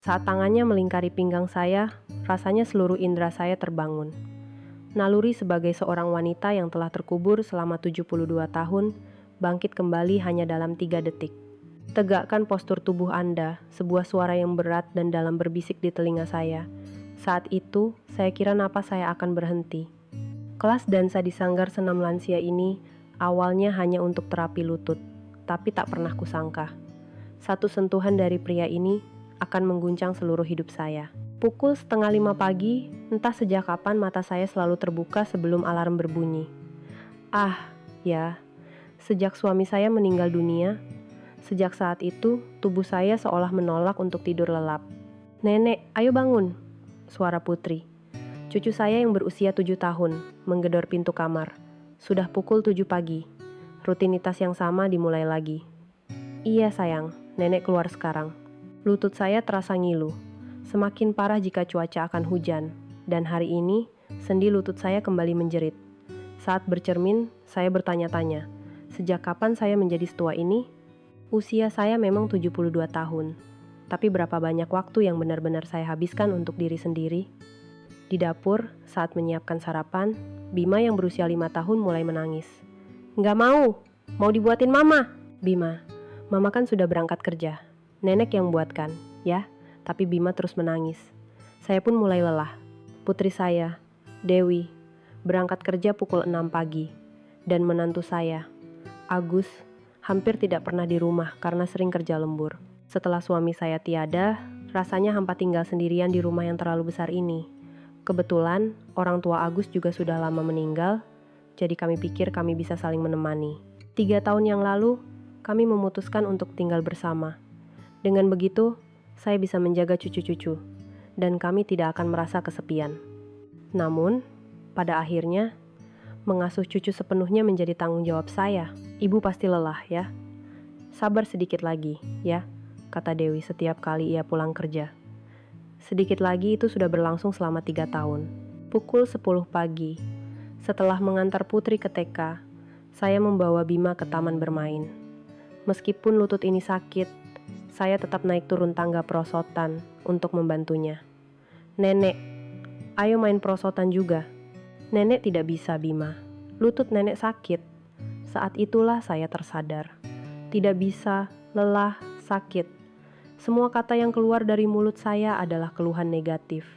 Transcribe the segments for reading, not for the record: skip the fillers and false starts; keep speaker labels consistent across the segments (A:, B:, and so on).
A: Saat tangannya melingkari pinggang saya, rasanya seluruh indera saya terbangun. Naluri sebagai seorang wanita yang telah terkubur selama 72 tahun, bangkit kembali hanya dalam 3 detik. Tegakkan postur tubuh Anda, sebuah suara yang berat dan dalam berbisik di telinga saya. Saat itu, saya kira napas saya akan berhenti. Kelas dansa di sanggar senam lansia ini awalnya hanya untuk terapi lutut, tapi tak pernah kusangka. Satu sentuhan dari pria ini akan mengguncang seluruh hidup saya. Pukul 4:30 pagi, entah sejak kapan mata saya selalu terbuka sebelum alarm berbunyi. Ya, sejak suami saya meninggal dunia, sejak saat itu tubuh saya seolah menolak untuk tidur lelap. "Nenek, ayo bangun," suara Putri. Cucu saya yang berusia 7 tahun, menggedor pintu kamar. Sudah pukul 7 pagi. Rutinitas yang sama dimulai lagi. "Iya sayang, nenek keluar sekarang." Lutut saya terasa ngilu. Semakin parah jika cuaca akan hujan. Dan hari ini, sendi lutut saya kembali menjerit. Saat bercermin, saya bertanya-tanya, sejak kapan saya menjadi setua ini? Usia saya memang 72 tahun. Tapi berapa banyak waktu yang benar-benar saya habiskan untuk diri sendiri? Di dapur, saat menyiapkan sarapan, Bima yang berusia 5 tahun mulai menangis. "Nggak mau dibuatin mama." "Bima, mama kan sudah berangkat kerja. Nenek yang buatkan, ya." Tapi Bima terus menangis. Saya pun mulai lelah. Putri saya, Dewi, berangkat kerja pukul 6 pagi. Dan menantu saya, Agus, hampir tidak pernah di rumah karena sering kerja lembur. Setelah suami saya tiada, rasanya hampa tinggal sendirian di rumah yang terlalu besar ini. Kebetulan, orang tua Agus juga sudah lama meninggal, jadi kami pikir kami bisa saling menemani. 3 tahun yang lalu, kami memutuskan untuk tinggal bersama. Dengan begitu, saya bisa menjaga cucu-cucu, dan kami tidak akan merasa kesepian. Namun, pada akhirnya, mengasuh cucu sepenuhnya menjadi tanggung jawab saya. "Ibu pasti lelah, ya. Sabar sedikit lagi, ya," kata Dewi setiap kali ia pulang kerja. Sedikit lagi itu sudah berlangsung selama 3 tahun. Pukul 10 pagi, setelah mengantar Putri ke TK, saya membawa Bima ke taman bermain. Meskipun lutut ini sakit, saya tetap naik turun tangga perosotan untuk membantunya. "Nenek, ayo main perosotan juga." "Nenek tidak bisa, Bima. Lutut nenek sakit." Saat itulah saya tersadar. Tidak bisa, lelah, sakit. Semua kata yang keluar dari mulut saya adalah keluhan negatif.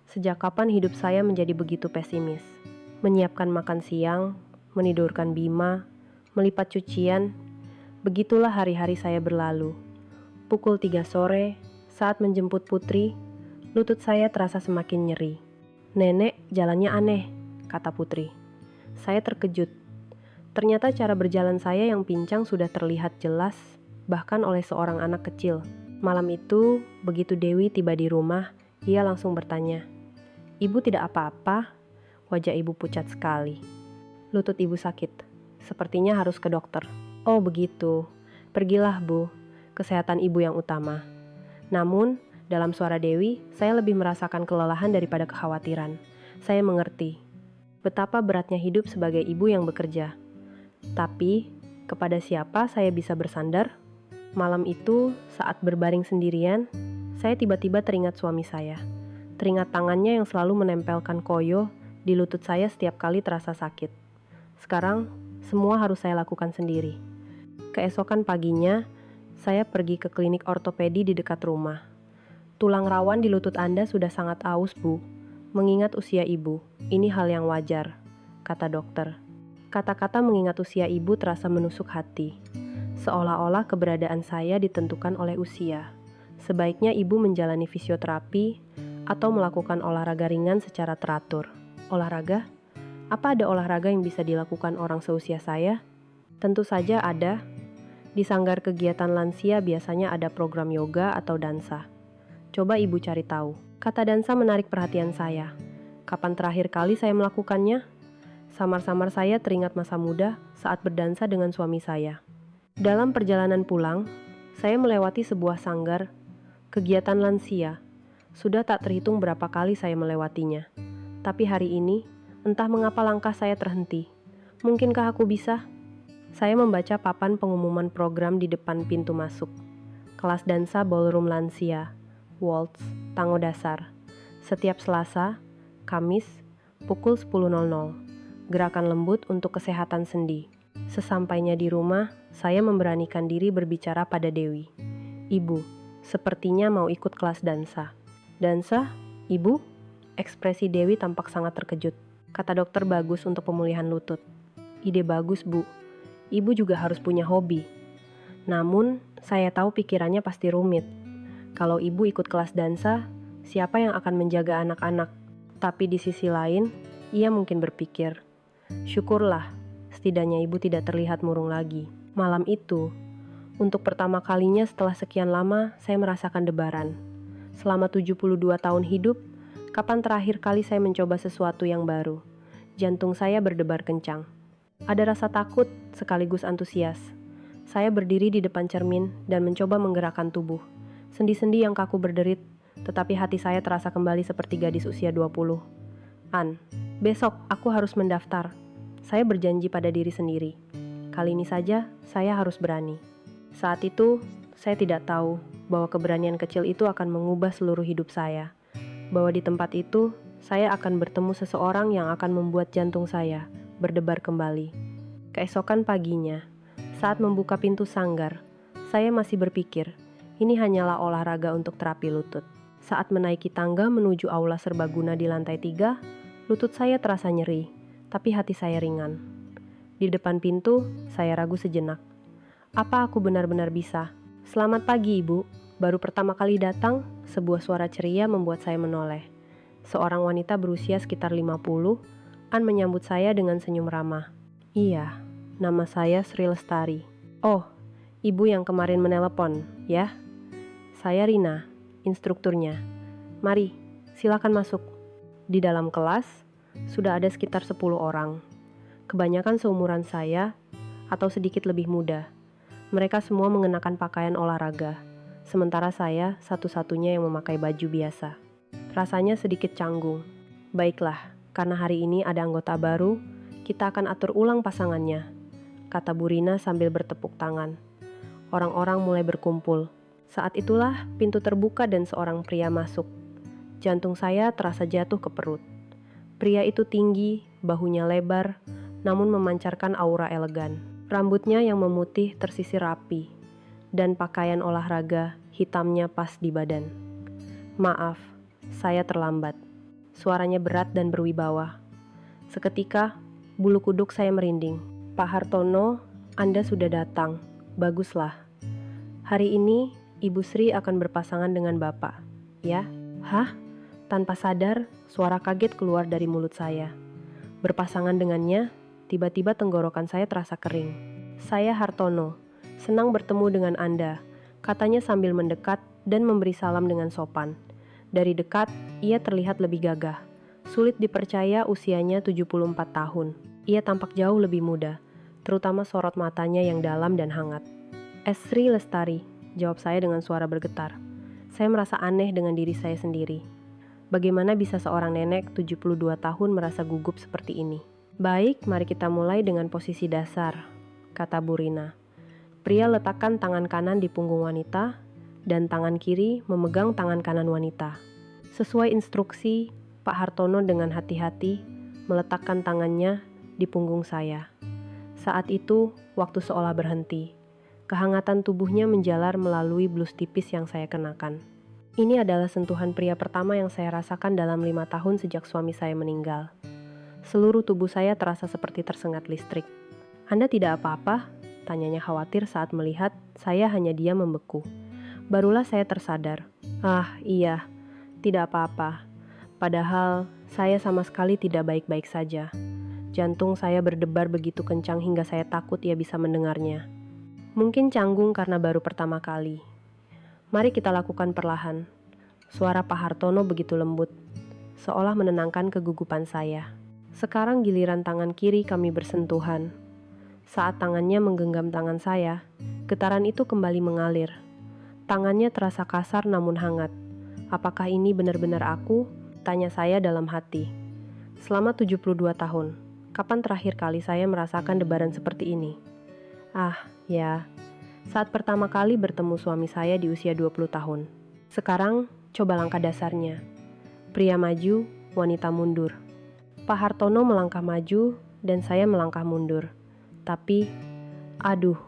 A: Sejak kapan hidup saya menjadi begitu pesimis? Menyiapkan makan siang, menidurkan Bima, melipat cucian, begitulah hari-hari saya berlalu. Pukul 3 sore, saat menjemput Putri, lutut saya terasa semakin nyeri. "Nenek, jalannya aneh," kata Putri. Saya terkejut. Ternyata cara berjalan saya yang pincang sudah terlihat jelas, bahkan oleh seorang anak kecil. Malam itu, begitu Dewi tiba di rumah, ia langsung bertanya, "Ibu tidak apa-apa?" Wajah ibu pucat sekali. "Lutut ibu sakit. Sepertinya harus ke dokter." "Oh begitu. Pergilah, Bu. Kesehatan ibu yang utama." Namun, dalam suara Dewi, saya lebih merasakan kelelahan daripada kekhawatiran. Saya mengerti betapa beratnya hidup sebagai ibu yang bekerja. Tapi, kepada siapa saya bisa bersandar? Malam itu, saat berbaring sendirian, saya tiba-tiba teringat suami saya. Teringat tangannya yang selalu menempelkan koyo di lutut saya setiap kali terasa sakit. Sekarang, semua harus saya lakukan sendiri. Keesokan paginya, saya pergi ke klinik ortopedi di dekat rumah. "Tulang rawan di lutut Anda sudah sangat aus, Bu. Mengingat usia ibu, ini hal yang wajar," kata dokter. Kata-kata mengingat usia ibu terasa menusuk hati. Seolah-olah keberadaan saya ditentukan oleh usia. Sebaiknya ibu menjalani fisioterapi atau melakukan olahraga ringan secara teratur. Olahraga? Apa ada olahraga yang bisa dilakukan orang seusia saya? Tentu saja ada. Di sanggar kegiatan lansia biasanya ada program yoga atau dansa. Coba ibu cari tahu. Kata dansa menarik perhatian saya. Kapan terakhir kali saya melakukannya? Samar-samar saya teringat masa muda saat berdansa dengan suami saya. Dalam perjalanan pulang, saya melewati sebuah sanggar kegiatan lansia. Sudah tak terhitung berapa kali saya melewatinya. Tapi hari ini, entah mengapa langkah saya terhenti. Mungkinkah aku bisa? Saya membaca papan pengumuman program di depan pintu masuk. Kelas dansa ballroom lansia. Waltz, Tango Dasar. Setiap Selasa, Kamis, pukul 10.00. Gerakan lembut untuk kesehatan sendi. Sesampainya di rumah, saya memberanikan diri berbicara pada Dewi. Ibu, sepertinya mau ikut kelas dansa. Dansa? Ibu? Ekspresi Dewi tampak sangat terkejut. Kata dokter bagus untuk pemulihan lutut. Ide bagus, Bu. Ibu juga harus punya hobi. Namun, saya tahu pikirannya pasti rumit. Kalau ibu ikut kelas dansa, siapa yang akan menjaga anak-anak? Tapi di sisi lain, ia mungkin berpikir, syukurlah, setidaknya ibu tidak terlihat murung lagi. Malam itu, untuk pertama kalinya setelah sekian lama, saya merasakan debaran. Selama 72 tahun hidup, kapan terakhir kali saya mencoba sesuatu yang baru? Jantung saya berdebar kencang. Ada rasa takut sekaligus antusias. Saya berdiri di depan cermin dan mencoba menggerakkan tubuh. Sendi-sendi yang kaku berderit, tetapi hati saya terasa kembali seperti gadis usia 20. Besok aku harus mendaftar. Saya berjanji pada diri sendiri. Kali ini saja, saya harus berani. Saat itu, saya tidak tahu bahwa keberanian kecil itu akan mengubah seluruh hidup saya. Bahwa di tempat itu, saya akan bertemu seseorang yang akan membuat jantung saya berdebar kembali. Keesokan paginya, saat membuka pintu sanggar, saya masih berpikir, ini hanyalah olahraga untuk terapi lutut. Saat menaiki tangga menuju aula serbaguna di lantai 3, lutut saya terasa nyeri, tapi hati saya ringan. Di depan pintu, saya ragu sejenak. Apa aku benar-benar bisa? Selamat pagi, Ibu. Baru pertama kali datang, sebuah suara ceria membuat saya menoleh. Seorang wanita berusia sekitar 50, menyambut saya dengan senyum ramah. Iya, nama saya Sri Lestari. Oh, Ibu yang kemarin menelepon, ya? Saya Rina, instrukturnya. Mari, silakan masuk. Di dalam kelas, sudah ada sekitar 10 orang. Kebanyakan seumuran saya, atau sedikit lebih muda. Mereka semua mengenakan pakaian olahraga, sementara saya satu-satunya yang memakai baju biasa. Rasanya sedikit canggung. Baiklah, karena hari ini ada anggota baru, kita akan atur ulang pasangannya, kata Bu Rina sambil bertepuk tangan. Orang-orang mulai berkumpul. Saat itulah pintu terbuka dan seorang pria masuk. Jantung saya terasa jatuh ke perut. Pria itu tinggi, bahunya lebar, namun memancarkan aura elegan. Rambutnya yang memutih tersisir rapi, dan pakaian olahraga hitamnya pas di badan. Maaf, saya terlambat. Suaranya berat dan berwibawa. Seketika, bulu kuduk saya merinding. Pak Hartono, Anda sudah datang. Baguslah. Hari ini, Ibu Sri akan berpasangan dengan Bapak. Ya? Hah? Tanpa sadar, suara kaget keluar dari mulut saya. Berpasangan dengannya, tiba-tiba tenggorokan saya terasa kering. Saya Hartono, senang bertemu dengan Anda, katanya sambil mendekat dan memberi salam dengan sopan. Dari dekat, ia terlihat lebih gagah. Sulit dipercaya usianya 74 tahun. Ia tampak jauh lebih muda, terutama sorot matanya yang dalam dan hangat. Sri Lestari, jawab saya dengan suara bergetar. Saya merasa aneh dengan diri saya sendiri. Bagaimana bisa seorang nenek 72 tahun merasa gugup seperti ini? Baik, mari kita mulai dengan posisi dasar, kata Bu Rina. Pria letakkan tangan kanan di punggung wanita, dan tangan kiri memegang tangan kanan wanita. Sesuai instruksi, Pak Hartono dengan hati-hati meletakkan tangannya di punggung saya. Saat itu, waktu seolah berhenti. Kehangatan tubuhnya menjalar melalui blus tipis yang saya kenakan. Ini adalah sentuhan pria pertama yang saya rasakan dalam 5 tahun sejak suami saya meninggal. Seluruh tubuh saya terasa seperti tersengat listrik. Anda tidak apa-apa? Tanyanya khawatir saat melihat saya hanya diam membeku. Barulah saya tersadar. Ah, iya, tidak apa-apa. Padahal saya sama sekali tidak baik-baik saja. Jantung saya berdebar begitu kencang hingga saya takut ia bisa mendengarnya. Mungkin canggung karena baru pertama kali. Mari kita lakukan perlahan. Suara Pak Hartono begitu lembut, seolah menenangkan kegugupan saya. Sekarang giliran tangan kiri kami bersentuhan. Saat tangannya menggenggam tangan saya, getaran itu kembali mengalir. Tangannya terasa kasar namun hangat. Apakah ini benar-benar aku? Tanya saya dalam hati. Selama 72 tahun, kapan terakhir kali saya merasakan debaran seperti ini? Ah, ya, saat pertama kali bertemu suami saya di usia 20 tahun. Sekarang, Coba langkah dasarnya. Pria maju, wanita mundur. Pak Hartono melangkah maju dan saya melangkah mundur. Tapi, aduh,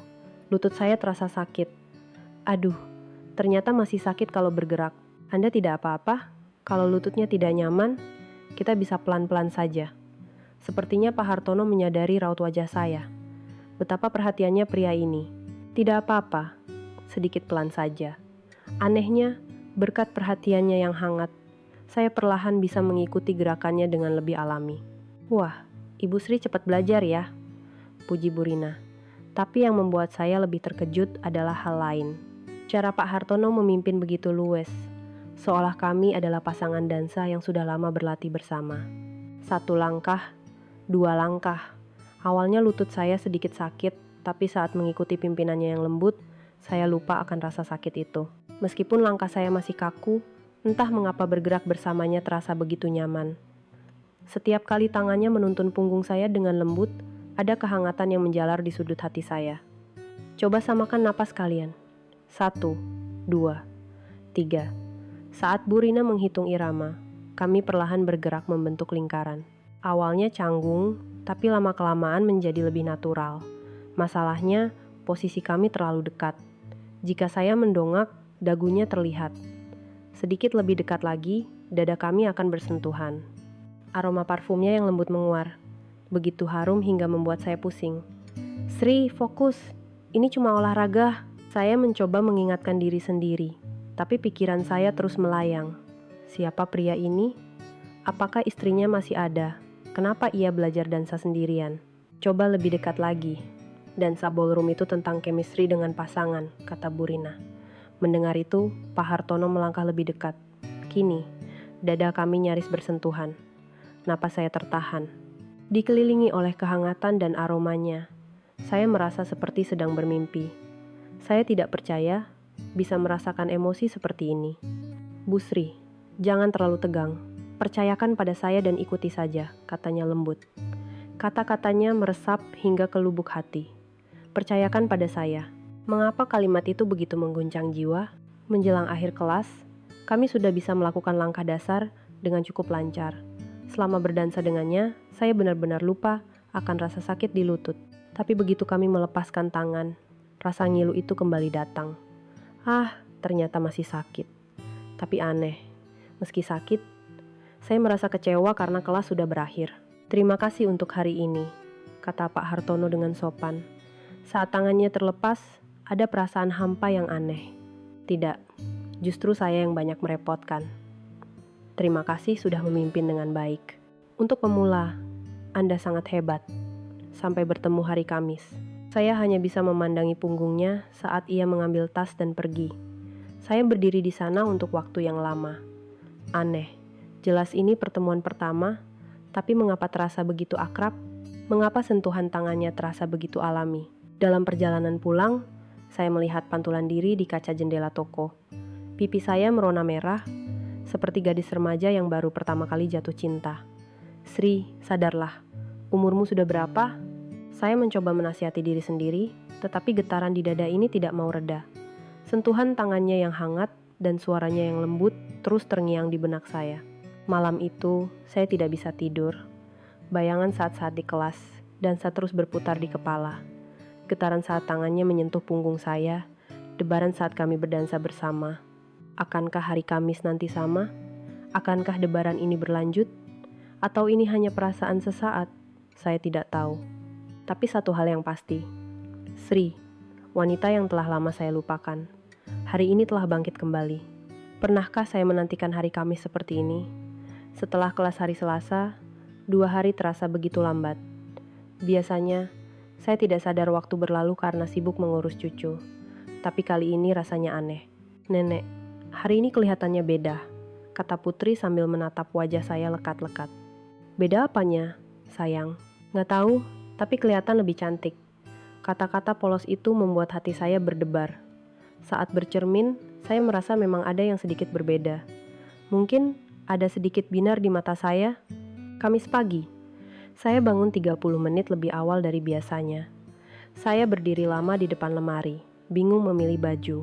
A: lutut saya terasa sakit. Aduh, ternyata masih sakit kalau bergerak. Anda tidak apa-apa? Kalau lututnya tidak nyaman, kita bisa pelan-pelan saja. Sepertinya Pak Hartono menyadari raut wajah saya. Betapa perhatiannya pria ini. Tidak apa-apa, sedikit pelan saja. Anehnya, berkat perhatiannya yang hangat, saya perlahan bisa mengikuti gerakannya dengan lebih alami. Wah, Ibu Sri cepat belajar ya, puji Bu Rina. Tapi yang membuat saya lebih terkejut adalah hal lain. Cara Pak Hartono memimpin begitu luwes, seolah kami adalah pasangan dansa yang sudah lama berlatih bersama. 1 langkah, 2 langkah. Awalnya lutut saya sedikit sakit, tapi saat mengikuti pimpinannya yang lembut, saya lupa akan rasa sakit itu. Meskipun langkah saya masih kaku, entah mengapa bergerak bersamanya terasa begitu nyaman. Setiap kali tangannya menuntun punggung saya dengan lembut, ada kehangatan yang menjalar di sudut hati saya. Coba samakan napas kalian. 1, 2, 3. Saat Bu Rina menghitung irama, kami perlahan bergerak membentuk lingkaran. Awalnya canggung, tapi lama-kelamaan menjadi lebih natural. Masalahnya, posisi kami terlalu dekat. Jika saya mendongak, dagunya terlihat. Sedikit lebih dekat lagi, dada kami akan bersentuhan. Aroma parfumnya yang lembut menguar. Begitu harum hingga membuat saya pusing. Sri, fokus. Ini cuma olahraga. Saya mencoba mengingatkan diri sendiri, tapi pikiran saya terus melayang. Siapa pria ini? Apakah istrinya masih ada? Kenapa ia belajar dansa sendirian? Coba lebih dekat lagi. Dansa ballroom itu tentang chemistry dengan pasangan, kata Bu Rina. Mendengar itu, Pak Hartono melangkah lebih dekat. Kini, dada kami nyaris bersentuhan. Napas saya tertahan. Dikelilingi oleh kehangatan dan aromanya, saya merasa seperti sedang bermimpi. Saya tidak percaya bisa merasakan emosi seperti ini. Bu Sri, jangan terlalu tegang. Percayakan pada saya dan ikuti saja, katanya lembut. Kata-katanya meresap hingga ke lubuk hati. Percayakan pada saya. Mengapa kalimat itu begitu mengguncang jiwa? Menjelang akhir kelas, kami sudah bisa melakukan langkah dasar dengan cukup lancar. Selama berdansa dengannya, saya benar-benar lupa akan rasa sakit di lutut. Tapi begitu kami melepaskan tangan, rasa ngilu itu kembali datang. Ternyata masih sakit. Tapi aneh, meski sakit, saya merasa kecewa karena kelas sudah berakhir. Terima kasih untuk hari ini, kata Pak Hartono dengan sopan. Saat tangannya terlepas, ada perasaan hampa yang aneh. Tidak, justru saya yang banyak merepotkan. Terima kasih sudah memimpin dengan baik. Untuk pemula, Anda sangat hebat. Sampai bertemu hari Kamis. Saya hanya bisa memandangi punggungnya saat ia mengambil tas dan pergi. Saya berdiri di sana untuk waktu yang lama. Aneh, jelas ini pertemuan pertama, tapi mengapa terasa begitu akrab? Mengapa sentuhan tangannya terasa begitu alami? Dalam perjalanan pulang, saya melihat pantulan diri di kaca jendela toko. Pipi saya merona merah, seperti gadis remaja yang baru pertama kali jatuh cinta. Sri, sadarlah. Umurmu sudah berapa? Saya mencoba menasihati diri sendiri, tetapi getaran di dada ini tidak mau reda. Sentuhan tangannya yang hangat dan suaranya yang lembut terus terngiang di benak saya. Malam itu, saya tidak bisa tidur. Bayangan saat-saat di kelas, dansa terus berputar di kepala. Getaran saat tangannya menyentuh punggung saya, debaran saat kami berdansa bersama. Akankah hari Kamis nanti sama? Akankah debaran ini berlanjut? Atau ini hanya perasaan sesaat? Saya tidak tahu. Tapi satu hal yang pasti, Sri, wanita yang telah lama saya lupakan, hari ini telah bangkit kembali. Pernahkah saya menantikan hari Kamis seperti ini? Setelah kelas hari Selasa, 2 hari terasa begitu lambat. Biasanya, saya tidak sadar waktu berlalu karena sibuk mengurus cucu. Tapi kali ini rasanya aneh. Nenek, hari ini kelihatannya beda, kata Putri sambil menatap wajah saya lekat-lekat. Beda apanya, sayang? Nggak tahu, tapi kelihatan lebih cantik. Kata-kata polos itu membuat hati saya berdebar. Saat bercermin, saya merasa memang ada yang sedikit berbeda. Mungkin ada sedikit binar di mata saya. Kamis pagi, saya bangun 30 menit lebih awal dari biasanya. Saya berdiri lama di depan lemari, bingung memilih baju.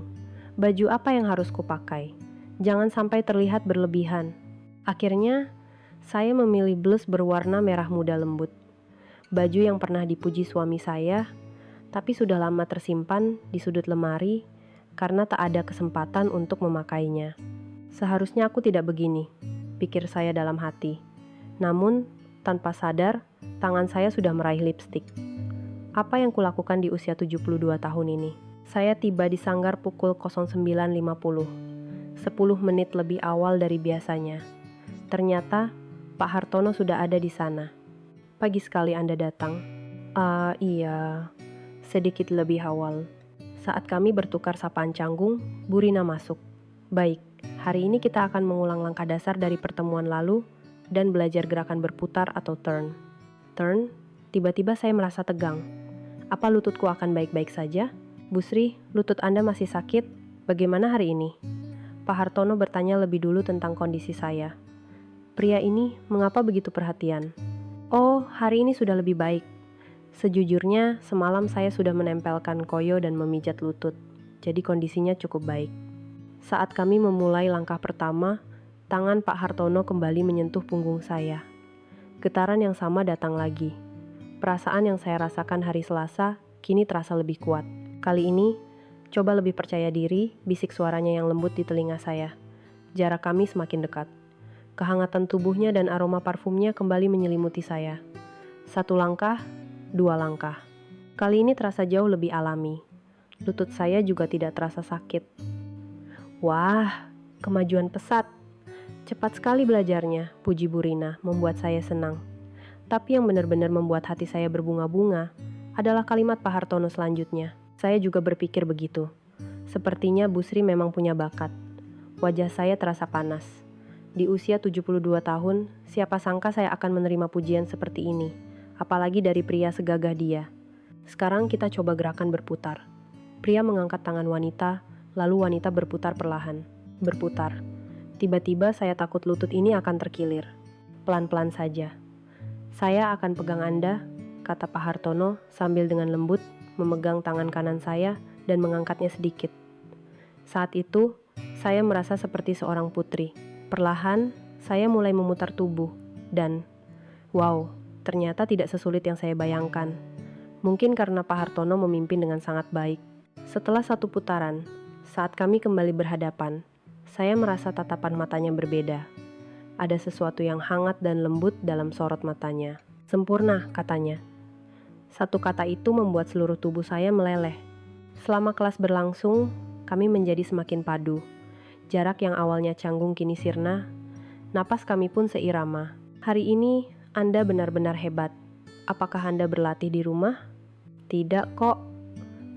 A: Baju apa yang harus kupakai? Jangan sampai terlihat berlebihan. Akhirnya, saya memilih blus berwarna merah muda lembut. Baju yang pernah dipuji suami saya, tapi sudah lama tersimpan di sudut lemari karena tak ada kesempatan untuk memakainya. Seharusnya aku tidak begini, pikir saya dalam hati. Namun, tanpa sadar, tangan saya sudah meraih lipstik. Apa yang kulakukan di usia 72 tahun ini? Saya tiba di Sanggar pukul 09.50, 10 menit lebih awal dari biasanya. Ternyata, Pak Hartono sudah ada di sana. Pagi sekali Anda datang. Iya, sedikit lebih awal. Saat kami bertukar sapaan canggung, Bu Rina masuk. Baik, hari ini kita akan mengulang langkah dasar dari pertemuan lalu dan belajar gerakan berputar atau turn. Turn, tiba-tiba saya merasa tegang. Apa lututku akan baik-baik saja? Bu Sri, lutut Anda masih sakit? Bagaimana hari ini? Pak Hartono bertanya lebih dulu tentang kondisi saya. Pria ini mengapa begitu perhatian? Oh, hari ini sudah lebih baik. Sejujurnya, semalam saya sudah menempelkan koyo dan memijat lutut, jadi kondisinya cukup baik. Saat kami memulai langkah pertama, tangan Pak Hartono kembali menyentuh punggung saya. Getaran yang sama datang lagi. Perasaan yang saya rasakan hari Selasa kini terasa lebih kuat. Kali ini, coba lebih percaya diri, bisik suaranya yang lembut di telinga saya. Jarak kami semakin dekat. Kehangatan tubuhnya dan aroma parfumnya kembali menyelimuti saya. 1 langkah, 2 langkah. Kali ini terasa jauh lebih alami. Lutut saya juga tidak terasa sakit. Wah, kemajuan pesat. Cepat sekali belajarnya, puji Bu Rina, membuat saya senang. Tapi yang benar-benar membuat hati saya berbunga-bunga adalah kalimat Pak Hartono selanjutnya. Saya juga berpikir begitu. Sepertinya Bu Sri memang punya bakat. Wajah saya terasa panas. Di usia 72 tahun, siapa sangka saya akan menerima pujian seperti ini, apalagi dari pria segagah dia. Sekarang kita coba gerakan berputar. Pria mengangkat tangan wanita, lalu wanita berputar perlahan. Berputar. Tiba-tiba saya takut lutut ini akan terkilir. Pelan-pelan saja. Saya akan pegang Anda, kata Pak Hartono sambil dengan lembut memegang tangan kanan saya dan mengangkatnya sedikit. Saat itu, saya merasa seperti seorang putri. Perlahan, saya mulai memutar tubuh dan, wow, ternyata tidak sesulit yang saya bayangkan. Mungkin karena Pak Hartono memimpin dengan sangat baik. Setelah 1 putaran, saat kami kembali berhadapan, saya merasa tatapan matanya berbeda. Ada sesuatu yang hangat dan lembut dalam sorot matanya. Sempurna, katanya. 1 kata itu membuat seluruh tubuh saya meleleh. Selama kelas berlangsung, kami menjadi semakin padu. Jarak yang awalnya canggung kini sirna. Napas kami pun seirama. Hari ini, Anda benar-benar hebat. Apakah Anda berlatih di rumah? Tidak kok.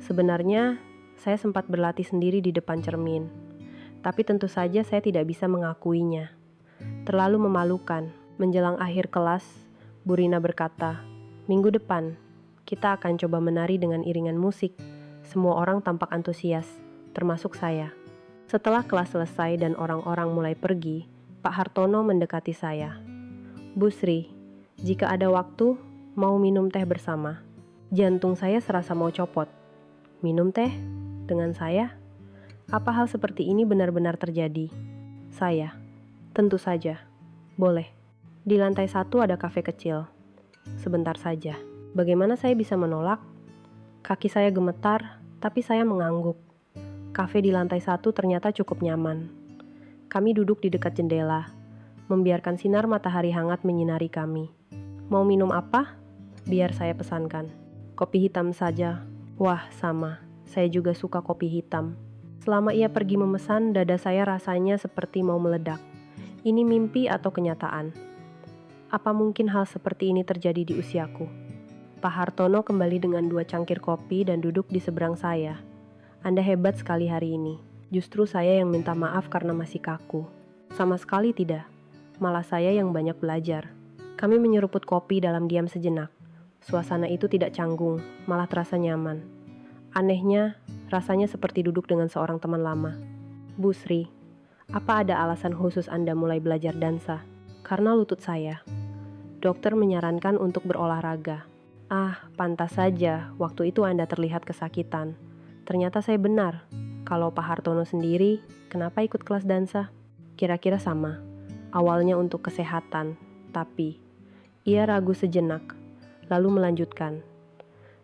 A: Sebenarnya, saya sempat berlatih sendiri di depan cermin. Tapi tentu saja saya tidak bisa mengakuinya. Terlalu memalukan. Menjelang akhir kelas, Bu Rina berkata, "Minggu depan, kita akan coba menari dengan iringan musik." Semua orang tampak antusias, termasuk saya. Setelah kelas selesai dan orang-orang mulai pergi, Pak Hartono mendekati saya. Bu Sri, jika ada waktu, mau minum teh bersama. Jantung saya serasa mau copot. Minum teh? Dengan saya? Apa hal seperti ini benar-benar terjadi? Saya, tentu saja. Boleh. Di lantai 1 ada kafe kecil. Sebentar saja. Bagaimana saya bisa menolak? Kaki saya gemetar, tapi saya mengangguk. Kafe di lantai 1 ternyata cukup nyaman. Kami duduk di dekat jendela, membiarkan sinar matahari hangat menyinari kami. Mau minum apa? Biar saya pesankan. Kopi hitam saja. Wah, sama. Saya juga suka kopi hitam. Selama ia pergi memesan, dada saya rasanya seperti mau meledak. Ini mimpi atau kenyataan? Apa mungkin hal seperti ini terjadi di usiaku? Pak Hartono kembali dengan 2 cangkir kopi dan duduk di seberang saya. Anda hebat sekali hari ini. Justru saya yang minta maaf karena masih kaku. Sama sekali tidak. Malah saya yang banyak belajar. Kami menyeruput kopi dalam diam sejenak. Suasana itu tidak canggung, malah terasa nyaman. Anehnya, rasanya seperti duduk dengan seorang teman lama. Bu Sri, apa ada alasan khusus Anda mulai belajar dansa? Karena lutut saya. Dokter menyarankan untuk berolahraga. Pantas saja waktu itu Anda terlihat kesakitan. Ternyata saya benar. Kalau Pak Hartono sendiri, kenapa ikut kelas dansa? Kira-kira sama. Awalnya untuk kesehatan, tapi ia ragu sejenak, lalu melanjutkan.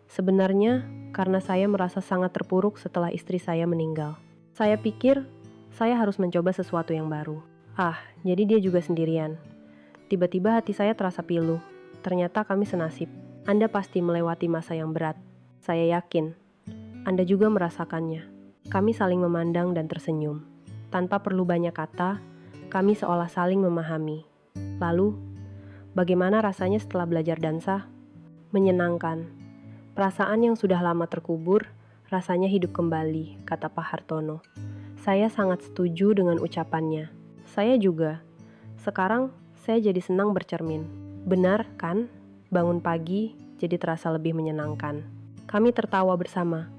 A: Sebenarnya, karena saya merasa sangat terpuruk setelah istri saya meninggal. Saya pikir, saya harus mencoba sesuatu yang baru. Jadi dia juga sendirian. Tiba-tiba hati saya terasa pilu. Ternyata kami senasib. Anda pasti melewati masa yang berat. Saya yakin, Anda juga merasakannya. Kami saling memandang dan tersenyum. Tanpa perlu banyak kata, kami seolah saling memahami. Lalu, bagaimana rasanya setelah belajar dansa? Menyenangkan. Perasaan yang sudah lama terkubur, rasanya hidup kembali, kata Pak Hartono. Saya sangat setuju dengan ucapannya. Saya juga. Sekarang, saya jadi senang bercermin. Benar, kan? Bangun pagi jadi terasa lebih menyenangkan. Kami tertawa bersama.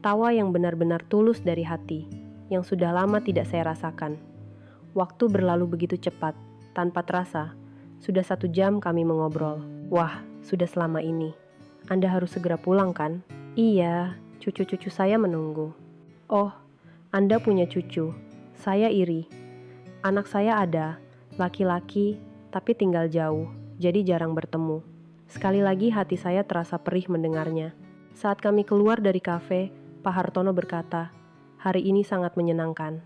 A: Tawa yang benar-benar tulus dari hati, yang sudah lama tidak saya rasakan. Waktu berlalu begitu cepat, tanpa terasa. Sudah 1 jam kami mengobrol. Wah, sudah selama ini. Anda harus segera pulang, kan? Iya, cucu-cucu saya menunggu. Oh, Anda punya cucu. Saya iri. Anak saya ada, laki-laki, tapi tinggal jauh, jadi jarang bertemu. Sekali lagi hati saya terasa perih mendengarnya. Saat kami keluar dari kafe, Pak Hartono berkata, "Hari ini sangat menyenangkan.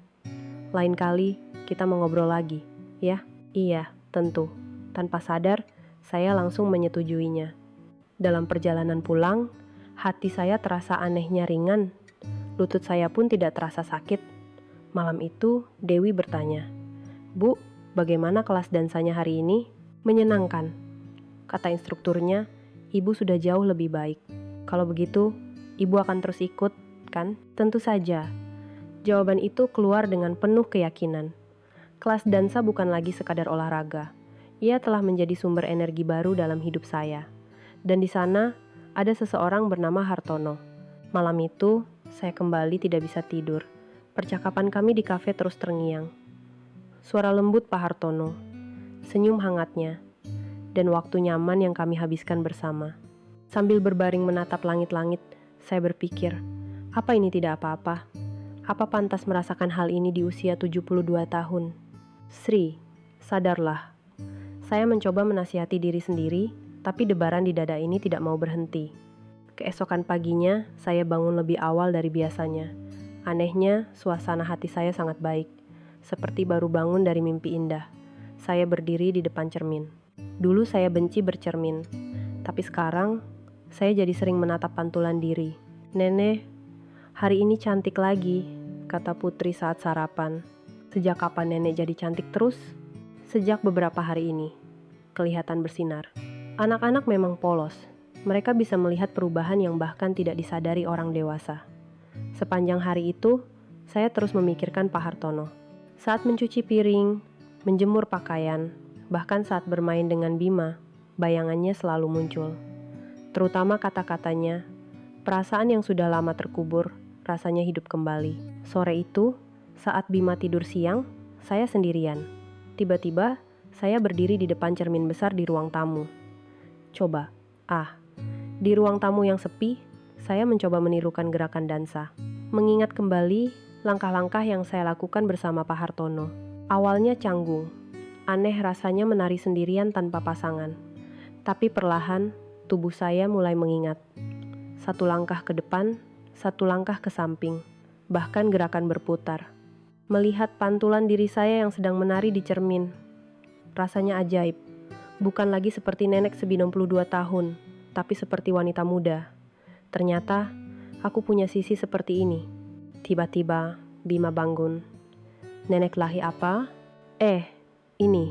A: Lain kali kita mengobrol lagi, ya?" Iya, tentu. Tanpa sadar, saya langsung menyetujuinya. Dalam perjalanan pulang, hati saya terasa anehnya ringan. Lutut saya pun tidak terasa sakit. Malam itu, Dewi bertanya, "Bu, bagaimana kelas dansanya hari ini?" "Menyenangkan," kata instrukturnya. "Ibu sudah jauh lebih baik. Kalau begitu, ibu akan terus ikut, kan?" "Tentu saja." Jawaban itu keluar dengan penuh keyakinan. Kelas dansa bukan lagi sekadar olahraga. Ia telah menjadi sumber energi baru dalam hidup saya. Dan di sana, ada seseorang bernama Hartono. Malam itu, saya kembali tidak bisa tidur. Percakapan kami di kafe terus terngiang. Suara lembut Pak Hartono, senyum hangatnya, dan waktu nyaman yang kami habiskan bersama. Sambil berbaring menatap langit-langit, saya berpikir, apa ini tidak apa-apa? Apa pantas merasakan hal ini di usia 72 tahun? Sri, sadarlah. Saya mencoba menasihati diri sendiri, tapi debaran di dada ini tidak mau berhenti. Keesokan paginya, saya bangun lebih awal dari biasanya. Anehnya, suasana hati saya sangat baik. Seperti baru bangun dari mimpi indah. Saya berdiri di depan cermin. Dulu saya benci bercermin, tapi sekarang saya jadi sering menatap pantulan diri. "Nenek, hari ini cantik lagi," kata Putri saat sarapan. "Sejak kapan nenek jadi cantik terus?" "Sejak beberapa hari ini," kelihatan bersinar. Anak-anak memang polos. Mereka bisa melihat perubahan yang bahkan tidak disadari orang dewasa. Sepanjang hari itu, saya terus memikirkan Pak Hartono. Saat mencuci piring, menjemur pakaian, bahkan saat bermain dengan Bima, bayangannya selalu muncul. Terutama kata-katanya, perasaan yang sudah lama terkubur, rasanya hidup kembali. Sore itu, saat Bima tidur siang, saya sendirian. Tiba-tiba, saya berdiri di depan cermin besar di ruang tamu. Coba, di ruang tamu yang sepi, saya mencoba menirukan gerakan dansa. Mengingat kembali langkah-langkah yang saya lakukan bersama Pak Hartono. Awalnya canggung, aneh rasanya menari sendirian tanpa pasangan. Tapi perlahan, tubuh saya mulai mengingat. 1 langkah ke depan, 1 langkah ke samping, bahkan gerakan berputar. Melihat pantulan diri saya yang sedang menari di cermin. Rasanya ajaib, bukan lagi seperti nenek 92 tahun, tapi seperti wanita muda. Ternyata, aku punya sisi seperti ini. Tiba-tiba, Bima bangun. "Nenek lahi apa?" Ini.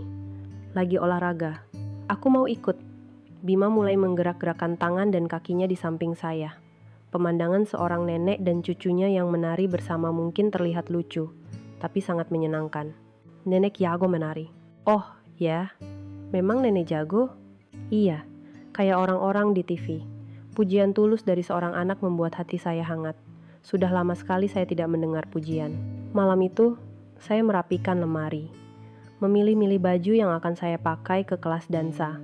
A: Lagi olahraga." "Aku mau ikut." Bima mulai menggerak-gerakkan tangan dan kakinya di samping saya. Pemandangan seorang nenek dan cucunya yang menari bersama mungkin terlihat lucu, tapi sangat menyenangkan. "Nenek jago menari." "Oh, ya? Memang nenek jago?" "Iya, kayak orang-orang di TV." Pujian tulus dari seorang anak membuat hati saya hangat. Sudah lama sekali saya tidak mendengar pujian. Malam itu, saya merapikan lemari. Memilih-milih baju yang akan saya pakai ke kelas dansa.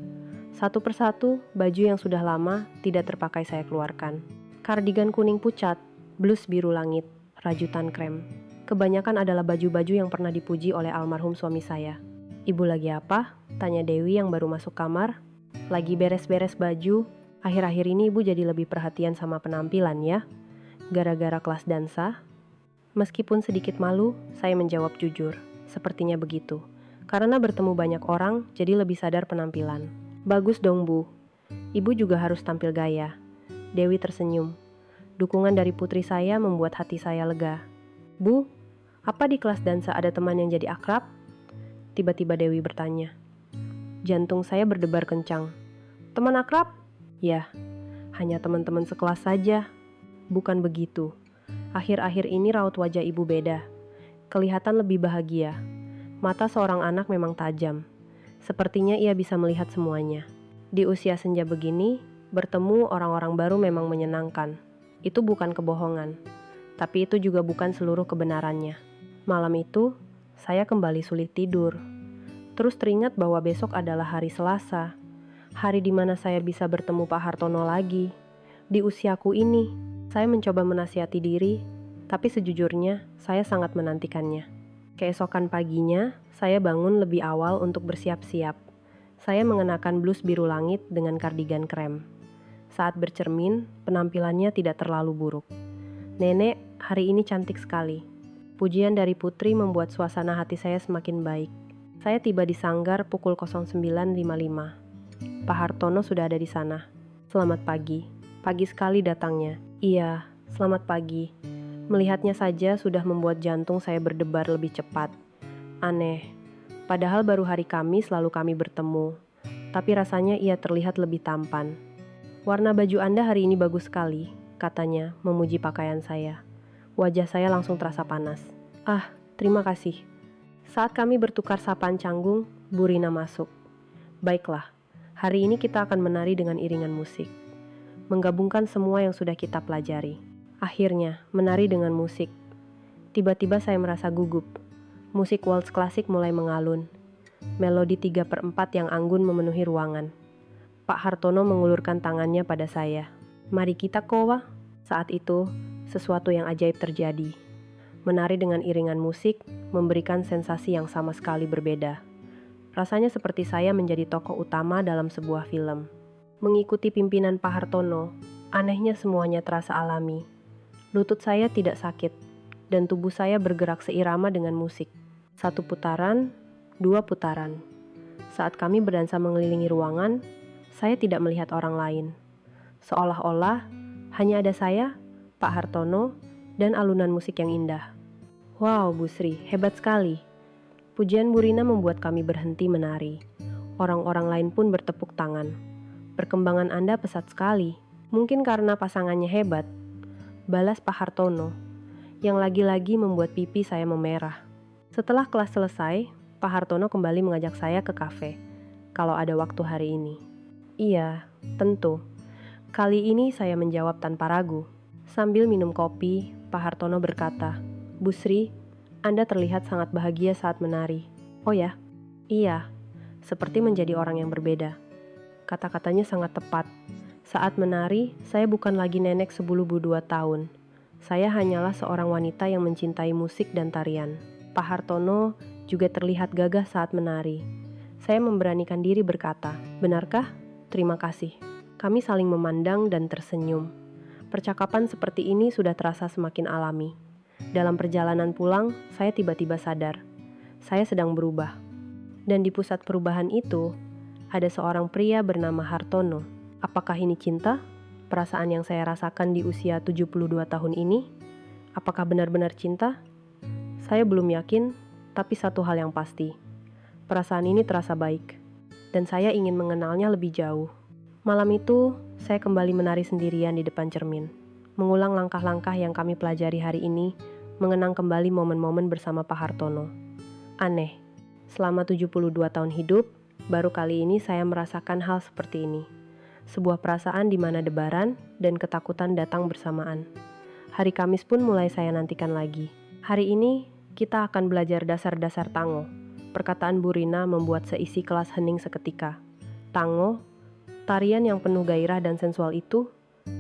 A: Satu persatu, baju yang sudah lama tidak terpakai saya keluarkan. Kardigan kuning pucat, blus biru langit, rajutan krem. Kebanyakan adalah baju-baju yang pernah dipuji oleh almarhum suami saya. "Ibu lagi apa?" tanya Dewi yang baru masuk kamar. "Lagi beres-beres baju. Akhir-akhir ini ibu jadi lebih perhatian sama penampilan ya. Gara-gara kelas dansa?" Meskipun sedikit malu, saya menjawab jujur. Sepertinya begitu. Karena bertemu banyak orang, jadi lebih sadar penampilan. "Bagus dong, Bu. Ibu juga harus tampil gaya." Dewi tersenyum. Dukungan dari putri saya membuat hati saya lega. "Bu, apa di kelas dansa ada teman yang jadi akrab?" Tiba-tiba Dewi bertanya. Jantung saya berdebar kencang. "Teman akrab?" "Ya, hanya teman-teman sekelas saja." "Bukan begitu. Akhir-akhir ini raut wajah ibu beda. Kelihatan lebih bahagia. Mata seorang anak memang tajam. Sepertinya ia bisa melihat semuanya. Di usia senja begini, bertemu orang-orang baru memang menyenangkan. Itu bukan kebohongan. Tapi itu juga bukan seluruh kebenarannya." Malam itu, saya kembali sulit tidur. Terus teringat bahwa besok adalah hari Selasa. Hari di mana saya bisa bertemu Pak Hartono lagi. Di usiaku ini, saya mencoba menasihati diri, tapi sejujurnya saya sangat menantikannya. Keesokan paginya, saya bangun lebih awal untuk bersiap-siap. Saya mengenakan blus biru langit dengan kardigan krem. Saat bercermin, penampilannya tidak terlalu buruk. "Nenek, hari ini cantik sekali." Pujian dari putri membuat suasana hati saya semakin baik. Saya tiba di sanggar pukul 09.55. Pak Hartono sudah ada di sana. "Selamat pagi." Pagi sekali datangnya. "Iya, selamat pagi." Melihatnya saja sudah membuat jantung saya berdebar lebih cepat. Aneh, padahal baru hari Kamis lalu kami bertemu. Tapi rasanya ia terlihat lebih tampan. "Warna baju Anda hari ini bagus sekali," katanya, memuji pakaian saya. Wajah saya langsung terasa panas. "Ah, terima kasih." Saat kami bertukar sapaan canggung, Bu Rina masuk. "Baiklah, hari ini kita akan menari dengan iringan musik. Menggabungkan semua yang sudah kita pelajari." Akhirnya, menari dengan musik. Tiba-tiba saya merasa gugup. Musik waltz klasik mulai mengalun. Melodi 3/4 yang anggun memenuhi ruangan. Pak Hartono mengulurkan tangannya pada saya. "Mari kita kowa." Saat itu, sesuatu yang ajaib terjadi. Menari dengan iringan musik memberikan sensasi yang sama sekali berbeda. Rasanya seperti saya menjadi tokoh utama dalam sebuah film. Mengikuti pimpinan Pak Hartono, anehnya semuanya terasa alami. Lutut saya tidak sakit, dan tubuh saya bergerak seirama dengan musik. 1 putaran, 2 putaran. Saat kami berdansa mengelilingi ruangan, saya tidak melihat orang lain. Seolah-olah hanya ada saya, Pak Hartono, dan alunan musik yang indah. "Wow, Bu Sri, hebat sekali." Pujian Bu Rina membuat kami berhenti menari. Orang-orang lain pun bertepuk tangan. "Perkembangan Anda pesat sekali. Mungkin karena pasangannya hebat," balas Pak Hartono, yang lagi-lagi membuat pipi saya memerah. Setelah kelas selesai, Pak Hartono kembali mengajak saya ke kafe, kalau ada waktu hari ini. "Iya, tentu." Kali ini saya menjawab tanpa ragu. Sambil minum kopi, Pak Hartono berkata, "Bu Sri, Anda terlihat sangat bahagia saat menari." "Oh ya?" "Iya, seperti menjadi orang yang berbeda." Kata-katanya sangat tepat. Saat menari, saya bukan lagi nenek sebulu 2 tahun. Saya hanyalah seorang wanita yang mencintai musik dan tarian. Pak Hartono juga terlihat gagah saat menari. Saya memberanikan diri berkata, "Benarkah? Terima kasih." Kami saling memandang dan tersenyum. Percakapan seperti ini sudah terasa semakin alami. Dalam perjalanan pulang, saya tiba-tiba sadar. Saya sedang berubah. Dan di pusat perubahan itu, ada seorang pria bernama Hartono. Apakah ini cinta? Perasaan yang saya rasakan di usia 72 tahun ini? Apakah benar-benar cinta? Saya belum yakin, tapi satu hal yang pasti. Perasaan ini terasa baik, dan saya ingin mengenalnya lebih jauh. Malam itu, saya kembali menari sendirian di depan cermin. Mengulang langkah-langkah yang kami pelajari hari ini, mengenang kembali momen-momen bersama Pak Hartono. Aneh, selama 72 tahun hidup, baru kali ini saya merasakan hal seperti ini. Sebuah perasaan di mana debaran dan ketakutan datang bersamaan. Hari Kamis pun mulai saya nantikan lagi. Hari ini, kita akan belajar dasar-dasar tango. Perkataan Bu Rina membuat seisi kelas hening seketika. Tango, tarian yang penuh gairah dan sensual itu,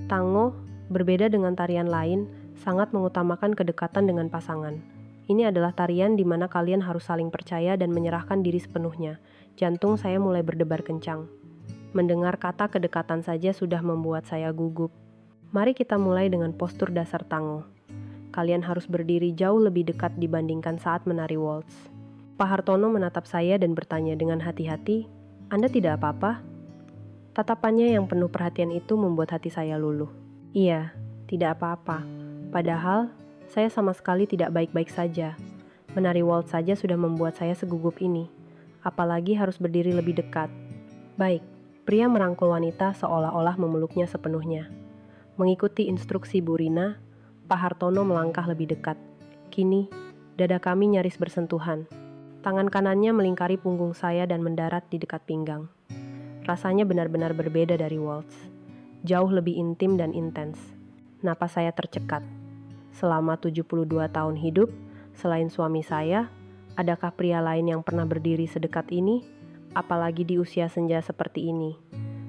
A: tango berbeda dengan tarian lain sangat mengutamakan kedekatan dengan pasangan. Ini adalah tarian di mana kalian harus saling percaya dan menyerahkan diri sepenuhnya. Jantung saya mulai berdebar kencang. Mendengar kata kedekatan saja sudah membuat saya gugup. Mari kita mulai dengan postur dasar tango. Kalian harus berdiri jauh lebih dekat dibandingkan saat menari waltz. Pak Hartono menatap saya dan bertanya dengan hati-hati, "Anda tidak apa-apa?" Tatapannya yang penuh perhatian itu membuat hati saya luluh. Iya, tidak apa-apa. Padahal, saya sama sekali tidak baik-baik saja. Menari waltz saja sudah membuat saya segugup ini. Apalagi harus berdiri lebih dekat. Baik, pria merangkul wanita seolah-olah memeluknya sepenuhnya. Mengikuti instruksi Bu Rina, Pak Hartono melangkah lebih dekat. Kini, dada kami nyaris bersentuhan. Tangan kanannya melingkari punggung saya dan mendarat di dekat pinggang. Rasanya benar-benar berbeda dari waltz. Jauh lebih intim dan intens. Napas saya tercekat. Selama 72 tahun hidup, selain suami saya, adakah pria lain yang pernah berdiri sedekat ini? Apalagi di usia senja seperti ini.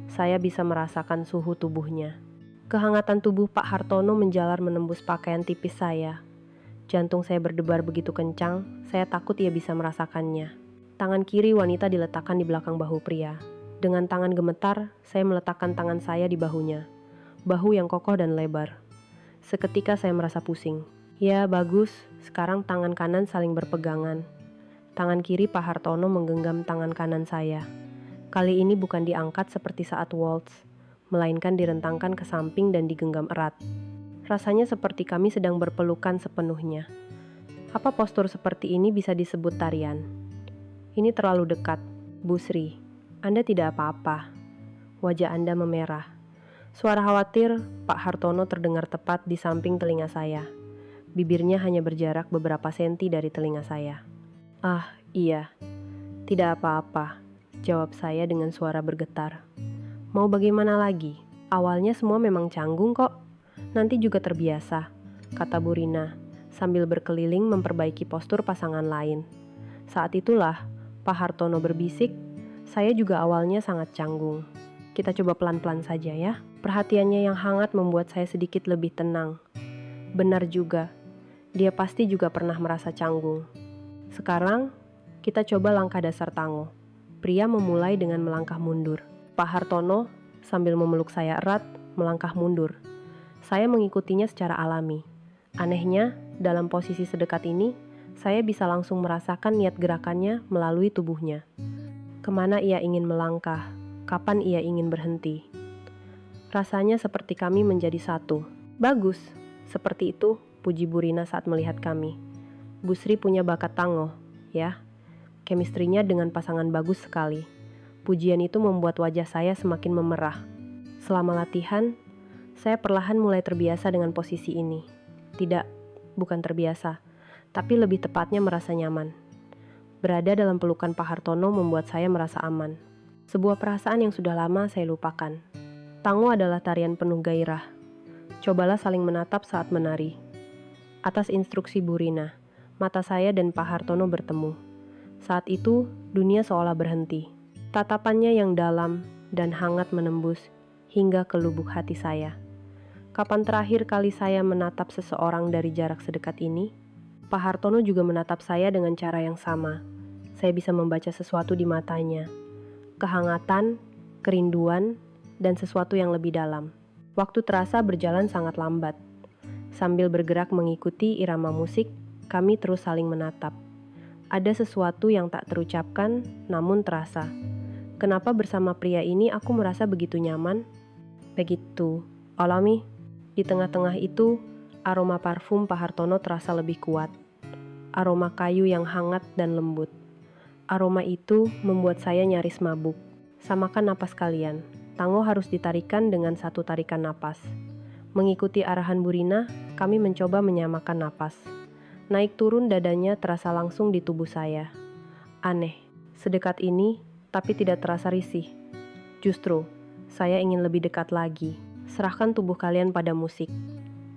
A: Saya bisa merasakan suhu tubuhnya. Kehangatan tubuh Pak Hartono menjalar menembus pakaian tipis saya. Jantung saya berdebar begitu kencang, saya takut ia bisa merasakannya. Tangan kiri wanita diletakkan di belakang bahu pria. Dengan tangan gemetar, saya meletakkan tangan saya di bahunya. Bahu yang kokoh dan lebar. Seketika saya merasa pusing. Ya, bagus. Sekarang tangan kanan saling berpegangan. Tangan kiri Pak Hartono menggenggam tangan kanan saya. Kali ini bukan diangkat seperti saat waltz, melainkan direntangkan ke samping dan digenggam erat. Rasanya seperti kami sedang berpelukan sepenuhnya. Apa postur seperti ini bisa disebut tarian? Ini terlalu dekat, Bu Sri. Anda tidak apa-apa. Wajah Anda memerah. Suara khawatir Pak Hartono terdengar tepat di samping telinga saya. Bibirnya hanya berjarak beberapa senti dari telinga saya. Ah, iya. Tidak apa-apa, jawab saya dengan suara bergetar. Mau bagaimana lagi? Awalnya semua memang canggung kok. Nanti juga terbiasa, kata Bu Rina, sambil berkeliling memperbaiki postur pasangan lain. Saat itulah, Pak Hartono berbisik, saya juga awalnya sangat canggung. Kita coba pelan-pelan saja ya. Perhatiannya yang hangat membuat saya sedikit lebih tenang. Benar juga, dia pasti juga pernah merasa canggung. Sekarang, kita coba langkah dasar tango. Pria memulai dengan melangkah mundur. Pak Hartono, sambil memeluk saya erat, melangkah mundur. Saya mengikutinya secara alami. Anehnya, dalam posisi sedekat ini, saya bisa langsung merasakan niat gerakannya melalui tubuhnya. Kemana ia ingin melangkah, kapan ia ingin berhenti. Rasanya seperti kami menjadi satu. Bagus, seperti itu, puji Bu Rina saat melihat kami. Bu Sri punya bakat tango, ya. Chemistry-nya dengan pasangan bagus sekali. Pujian itu membuat wajah saya semakin memerah. Selama latihan, saya perlahan mulai terbiasa dengan posisi ini. Tidak, bukan terbiasa, tapi lebih tepatnya merasa nyaman. Berada dalam pelukan Pak Hartono membuat saya merasa aman. Sebuah perasaan yang sudah lama saya lupakan. Tango adalah tarian penuh gairah. Cobalah saling menatap saat menari. Atas instruksi Bu Rina, mata saya dan Pak Hartono bertemu. Saat itu, dunia seolah berhenti. Tatapannya yang dalam dan hangat menembus hingga ke lubuk hati saya. Kapan terakhir kali saya menatap seseorang dari jarak sedekat ini? Pak Hartono juga menatap saya dengan cara yang sama. Saya bisa membaca sesuatu di matanya. Kehangatan, kerinduan, dan sesuatu yang lebih dalam. Waktu terasa berjalan sangat lambat. Sambil bergerak mengikuti irama musik, kami terus saling menatap. Ada sesuatu yang tak terucapkan, namun terasa. Kenapa bersama pria ini aku merasa begitu nyaman? Begitu, alami. Di tengah-tengah itu, aroma parfum Pak Hartono terasa lebih kuat. Aroma kayu yang hangat dan lembut. Aroma itu membuat saya nyaris mabuk. Samakan napas kalian. Tango harus ditarikan dengan satu tarikan napas. Mengikuti arahan Bu Rina, kami mencoba menyamakan napas. Naik turun dadanya terasa langsung di tubuh saya. Aneh, sedekat ini, tapi tidak terasa risih. Justru, saya ingin lebih dekat lagi. Serahkan tubuh kalian pada musik.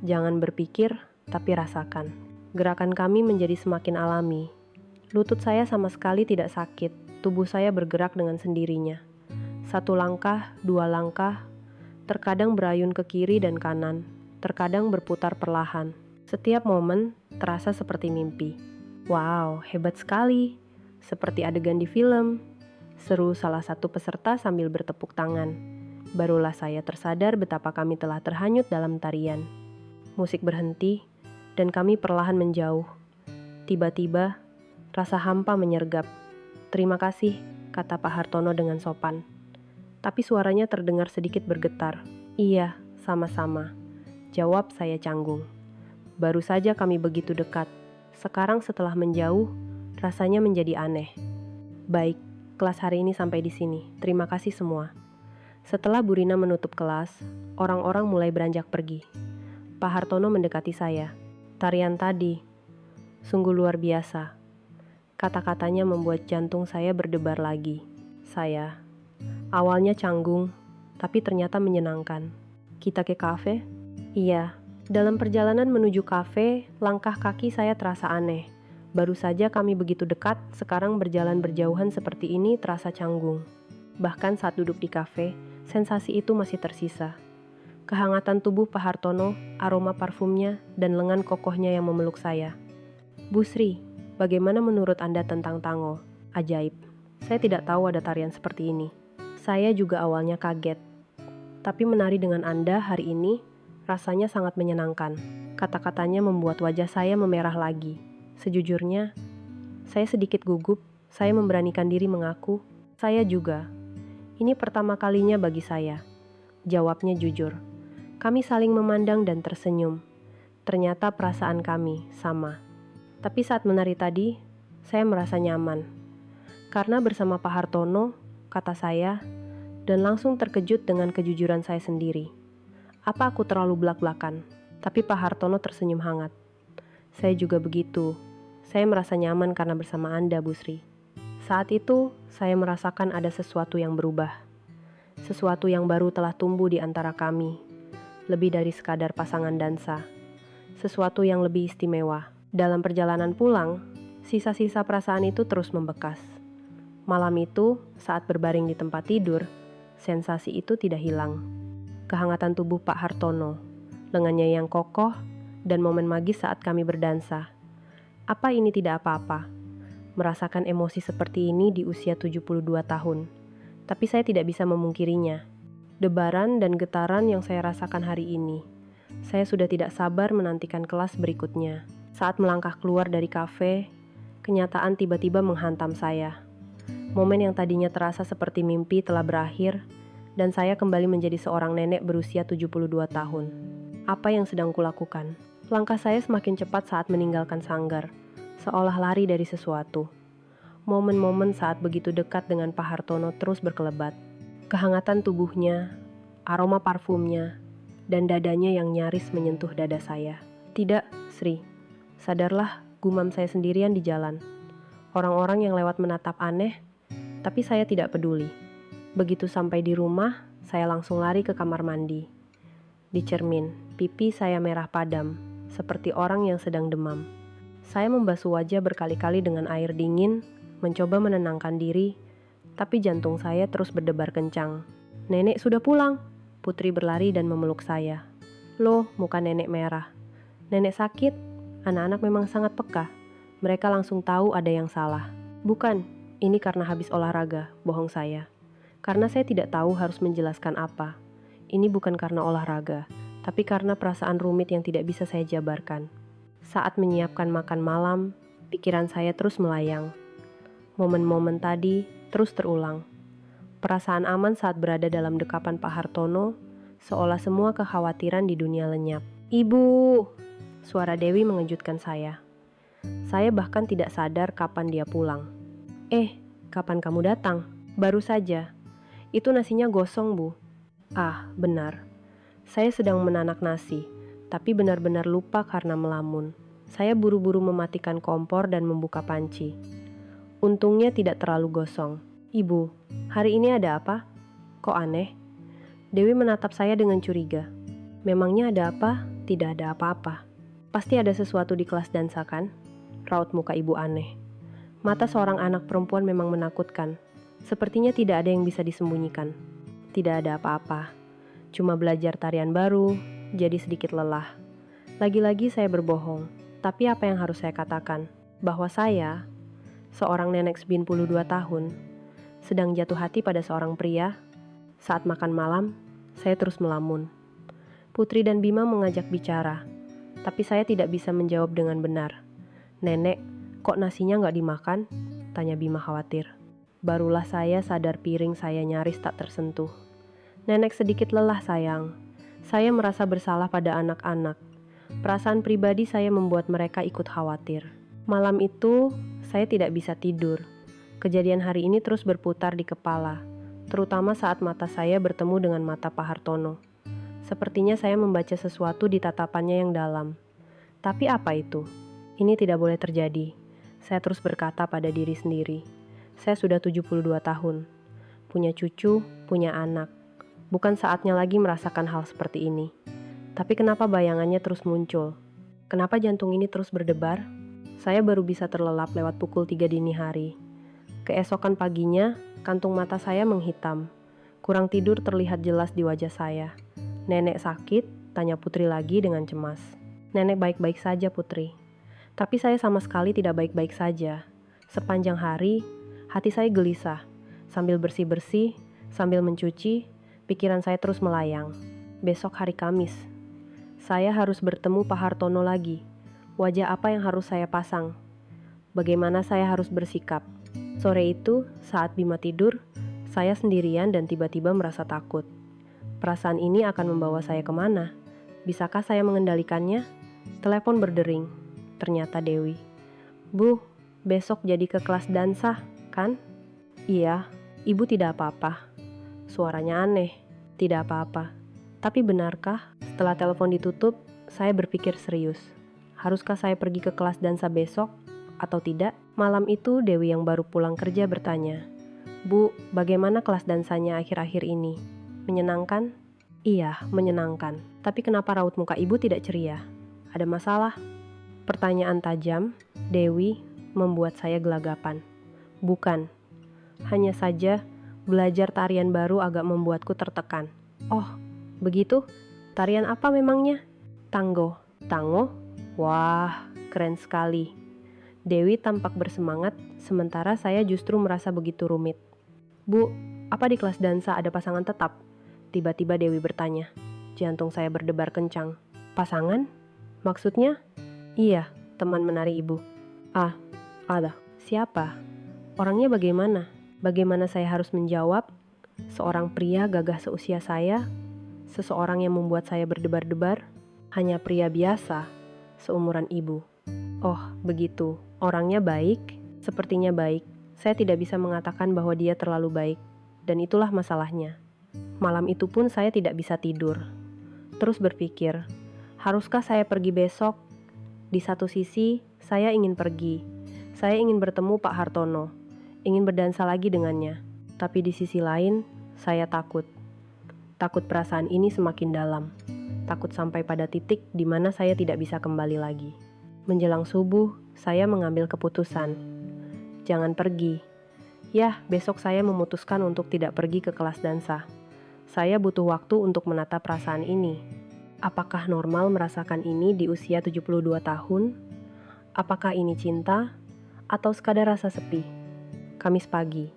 A: Jangan berpikir, tapi rasakan. Gerakan kami menjadi semakin alami. Lutut saya sama sekali tidak sakit. Tubuh saya bergerak dengan sendirinya. Satu langkah, dua langkah, terkadang berayun ke kiri dan kanan. terkadang berputar perlahan. Setiap momen terasa seperti mimpi. Wow, hebat sekali. Seperti adegan di film. Seru salah satu peserta sambil bertepuk tangan. Barulah saya tersadar betapa kami telah terhanyut dalam tarian. Musik berhenti, dan kami perlahan menjauh. Tiba-tiba, rasa hampa menyergap. "Terima kasih," kata Pak Hartono dengan sopan. Tapi suaranya terdengar sedikit bergetar. "Iya, sama-sama," jawab saya canggung. Baru saja kami begitu dekat. Sekarang setelah menjauh, rasanya menjadi aneh. Baik, kelas hari ini sampai di sini. Terima kasih semua. Setelah Bu Rina menutup kelas, orang-orang mulai beranjak pergi. Pak Hartono mendekati saya. "Tarian tadi, sungguh luar biasa." Kata-katanya membuat jantung saya berdebar lagi. Saya, awalnya canggung, tapi ternyata menyenangkan. "Kita ke kafe?" "Iya." Dalam perjalanan menuju kafe, langkah kaki saya terasa aneh. Baru saja kami begitu dekat, sekarang berjalan berjauhan seperti ini terasa canggung. Bahkan saat duduk di kafe, sensasi itu masih tersisa. Kehangatan tubuh Pak Hartono, aroma parfumnya, dan lengan kokohnya yang memeluk saya. "Bu Sri, bagaimana menurut Anda tentang tango?" "Ajaib. Saya tidak tahu ada tarian seperti ini." Saya juga awalnya kaget. "Tapi menari dengan Anda hari ini, rasanya sangat menyenangkan." Kata-katanya membuat wajah saya memerah lagi. Sejujurnya, saya sedikit gugup. Saya memberanikan diri mengaku, "Saya juga. Ini pertama kalinya bagi saya." Jawabnya jujur. Kami saling memandang dan tersenyum. Ternyata perasaan kami sama. Tapi saat menari tadi, saya merasa nyaman. Karena bersama Pak Hartono, kata saya, dan langsung terkejut dengan kejujuran saya sendiri. Apa aku terlalu belak-belakan? Tapi Pak Hartono tersenyum hangat. "Saya juga begitu. Saya merasa nyaman karena bersama Anda, Bu Sri." Saat itu, saya merasakan ada sesuatu yang berubah. Sesuatu yang baru telah tumbuh di antara kami. Lebih dari sekadar pasangan dansa. Sesuatu yang lebih istimewa. Dalam perjalanan pulang, sisa-sisa perasaan itu terus membekas. Malam itu, saat berbaring di tempat tidur, sensasi itu tidak hilang. Kehangatan tubuh Pak Hartono, lengannya yang kokoh, dan momen magis saat kami berdansa. Apa ini tidak apa-apa? Merasakan emosi seperti ini di usia 72 tahun. Tapi saya tidak bisa memungkirinya. Debaran dan getaran yang saya rasakan hari ini. Saya sudah tidak sabar menantikan kelas berikutnya. Saat melangkah keluar dari kafe, kenyataan tiba-tiba menghantam saya. Momen yang tadinya terasa seperti mimpi telah berakhir, dan saya kembali menjadi seorang nenek berusia 72 tahun. Apa yang sedang kulakukan? Langkah saya semakin cepat saat meninggalkan sanggar, seolah lari dari sesuatu. Momen-momen saat begitu dekat dengan Pak Hartono terus berkelebat. Kehangatan tubuhnya, aroma parfumnya, dan dadanya yang nyaris menyentuh dada saya. "Tidak, Sri. Sadarlah," gumam saya sendirian di jalan. Orang-orang yang lewat menatap aneh, tapi saya tidak peduli. Begitu sampai di rumah, saya langsung lari ke kamar mandi. Di cermin, pipi saya merah padam, seperti orang yang sedang demam. Saya membasuh wajah berkali-kali dengan air dingin, mencoba menenangkan diri, tapi jantung saya terus berdebar kencang. "Nenek sudah pulang." Putri berlari dan memeluk saya. "Loh, muka nenek merah. Nenek sakit?" Anak-anak memang sangat peka. Mereka langsung tahu ada yang salah. "Bukan, ini karena habis olahraga," bohong saya. Karena saya tidak tahu harus menjelaskan apa. Ini bukan karena olahraga, tapi karena perasaan rumit yang tidak bisa saya jabarkan. Saat menyiapkan makan malam, pikiran saya terus melayang. Momen-momen tadi terus terulang. Perasaan aman saat berada dalam dekapan Pak Hartono, seolah semua kekhawatiran di dunia lenyap. "Ibu!" Suara Dewi mengejutkan saya. Saya bahkan tidak sadar kapan dia pulang. Kapan kamu datang?" "Baru saja." "Itu nasinya gosong, Bu." Ah, benar. Saya sedang menanak nasi, tapi benar-benar lupa karena melamun. Saya buru-buru mematikan kompor dan membuka panci. Untungnya tidak terlalu gosong. "Ibu, hari ini ada apa? Kok aneh?" Dewi menatap saya dengan curiga. "Memangnya ada apa?" "Tidak ada apa-apa." "Pasti ada sesuatu di kelas dansa kan?" Raut muka ibu aneh. Mata seorang anak perempuan memang menakutkan. Sepertinya tidak ada yang bisa disembunyikan. "Tidak ada apa-apa. Cuma belajar tarian baru, jadi sedikit lelah. Lagi-lagi saya berbohong, tapi apa yang harus saya katakan? Bahwa saya, seorang nenek 92 tahun, sedang jatuh hati pada seorang pria. Saat makan malam, saya terus melamun. Putri dan Bima mengajak bicara, tapi saya tidak bisa menjawab dengan benar. "Nenek, kok nasinya nggak dimakan?" tanya Bima khawatir. Barulah saya sadar piring saya nyaris tak tersentuh. "Nenek sedikit lelah sayang. Saya merasa bersalah pada anak-anak. Perasaan pribadi saya membuat mereka ikut khawatir. Malam itu, saya tidak bisa tidur. Kejadian hari ini terus berputar di kepala, terutama saat mata saya bertemu dengan mata Pak Hartono. Sepertinya saya membaca sesuatu di tatapannya yang dalam. Tapi apa itu? Ini tidak boleh terjadi. Saya terus berkata pada diri sendiri. Saya sudah 72 tahun. Punya cucu, punya anak. Bukan saatnya lagi merasakan hal seperti ini. Tapi kenapa bayangannya terus muncul? Kenapa jantung ini terus berdebar? Saya baru bisa terlelap lewat pukul 3 dini hari. Keesokan paginya, kantung mata saya menghitam. Kurang tidur terlihat jelas di wajah saya. "Nenek sakit?" tanya Putri lagi dengan cemas. "Nenek baik-baik saja, Putri." Tapi saya sama sekali tidak baik-baik saja. Sepanjang hari, hati saya gelisah. Sambil bersih-bersih, sambil mencuci, pikiran saya terus melayang. Besok hari Kamis. Saya harus bertemu Pak Hartono lagi. Wajah apa yang harus saya pasang? Bagaimana saya harus bersikap? Sore itu, saat Bima tidur, saya sendirian dan tiba-tiba merasa takut. Perasaan ini akan membawa saya kemana? Bisakah saya mengendalikannya? Telepon berdering. Ternyata Dewi. "Bu, besok jadi ke kelas dansa, kan?" "Iya, ibu tidak apa-apa." Suaranya aneh. Tidak apa-apa. Tapi benarkah? Setelah telepon ditutup, saya berpikir serius. Haruskah saya pergi ke kelas dansa besok atau tidak? Malam itu Dewi yang baru pulang kerja bertanya, "Bu, bagaimana kelas dansanya akhir-akhir ini? Menyenangkan?" "Iya, menyenangkan. Tapi kenapa raut muka ibu tidak ceria? Ada masalah?" Pertanyaan tajam Dewi membuat saya gelagapan. "Bukan. Hanya saja belajar tarian baru agak membuatku tertekan." "Oh, begitu? Tarian apa memangnya?" "Tango." "Tango? Wah, keren sekali." Dewi tampak bersemangat, sementara saya justru merasa begitu rumit. "Bu, apa di kelas dansa ada pasangan tetap?" Tiba-tiba Dewi bertanya. Jantung saya berdebar kencang. "Pasangan? Maksudnya?" "Iya, teman menari ibu." "Ah, ada. Siapa? Orangnya bagaimana?" Bagaimana saya harus menjawab? Seorang pria gagah seusia saya, seseorang yang membuat saya berdebar-debar, hanya pria biasa, seumuran ibu. "Oh, begitu. Orangnya baik, sepertinya baik. Saya tidak bisa mengatakan bahwa dia terlalu baik, dan itulah masalahnya." Malam itu pun saya tidak bisa tidur. Terus berpikir, haruskah saya pergi besok? Di satu sisi, saya ingin pergi. Saya ingin bertemu Pak Hartono, ingin berdansa lagi dengannya. Tapi di sisi lain, saya takut. Takut perasaan ini semakin dalam. Takut sampai pada titik di mana saya tidak bisa kembali lagi. Menjelang subuh, saya mengambil keputusan. Jangan pergi. Ya, besok saya memutuskan untuk tidak pergi ke kelas dansa. Saya butuh waktu untuk menata perasaan ini. Apakah normal merasakan ini di usia 72 tahun? Apakah ini cinta? Atau sekadar rasa sepi? Kamis pagi.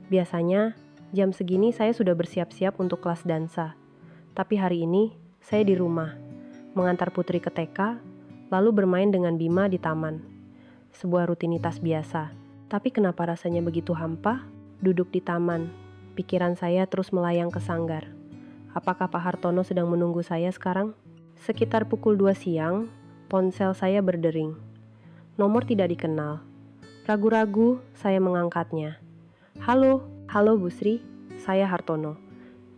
A: Biasanya, jam segini saya sudah bersiap-siap untuk kelas dansa. Tapi hari ini, saya di rumah, mengantar Putri ke TK, lalu bermain dengan Bima di taman. Sebuah rutinitas biasa. Tapi kenapa rasanya begitu hampa? Duduk di taman, pikiran saya terus melayang ke sanggar. Apakah Pak Hartono sedang menunggu saya sekarang? Sekitar pukul 2 siang, ponsel saya berdering. Nomor tidak dikenal. Ragu-ragu, saya mengangkatnya. "Halo, halo Bu Sri, saya Hartono."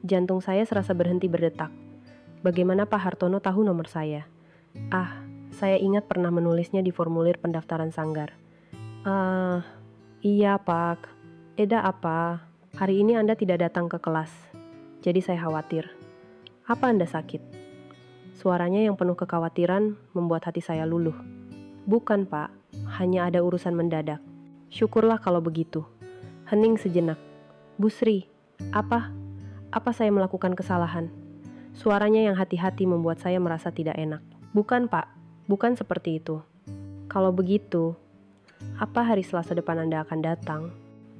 A: Jantung saya serasa berhenti berdetak. Bagaimana Pak Hartono tahu nomor saya? Saya ingat pernah menulisnya di formulir pendaftaran sanggar. Iya Pak. Eda apa? Hari ini Anda tidak datang ke kelas. Jadi saya khawatir. Apa Anda sakit? Suaranya yang penuh kekhawatiran membuat hati saya luluh. Bukan Pak, hanya ada urusan mendadak. Syukurlah kalau begitu. Hening sejenak. Bu Sri, apa saya melakukan kesalahan? Suaranya yang hati-hati membuat saya merasa tidak enak. Bukan, Pak. Bukan seperti itu. Kalau begitu, apa hari Selasa depan Anda akan datang?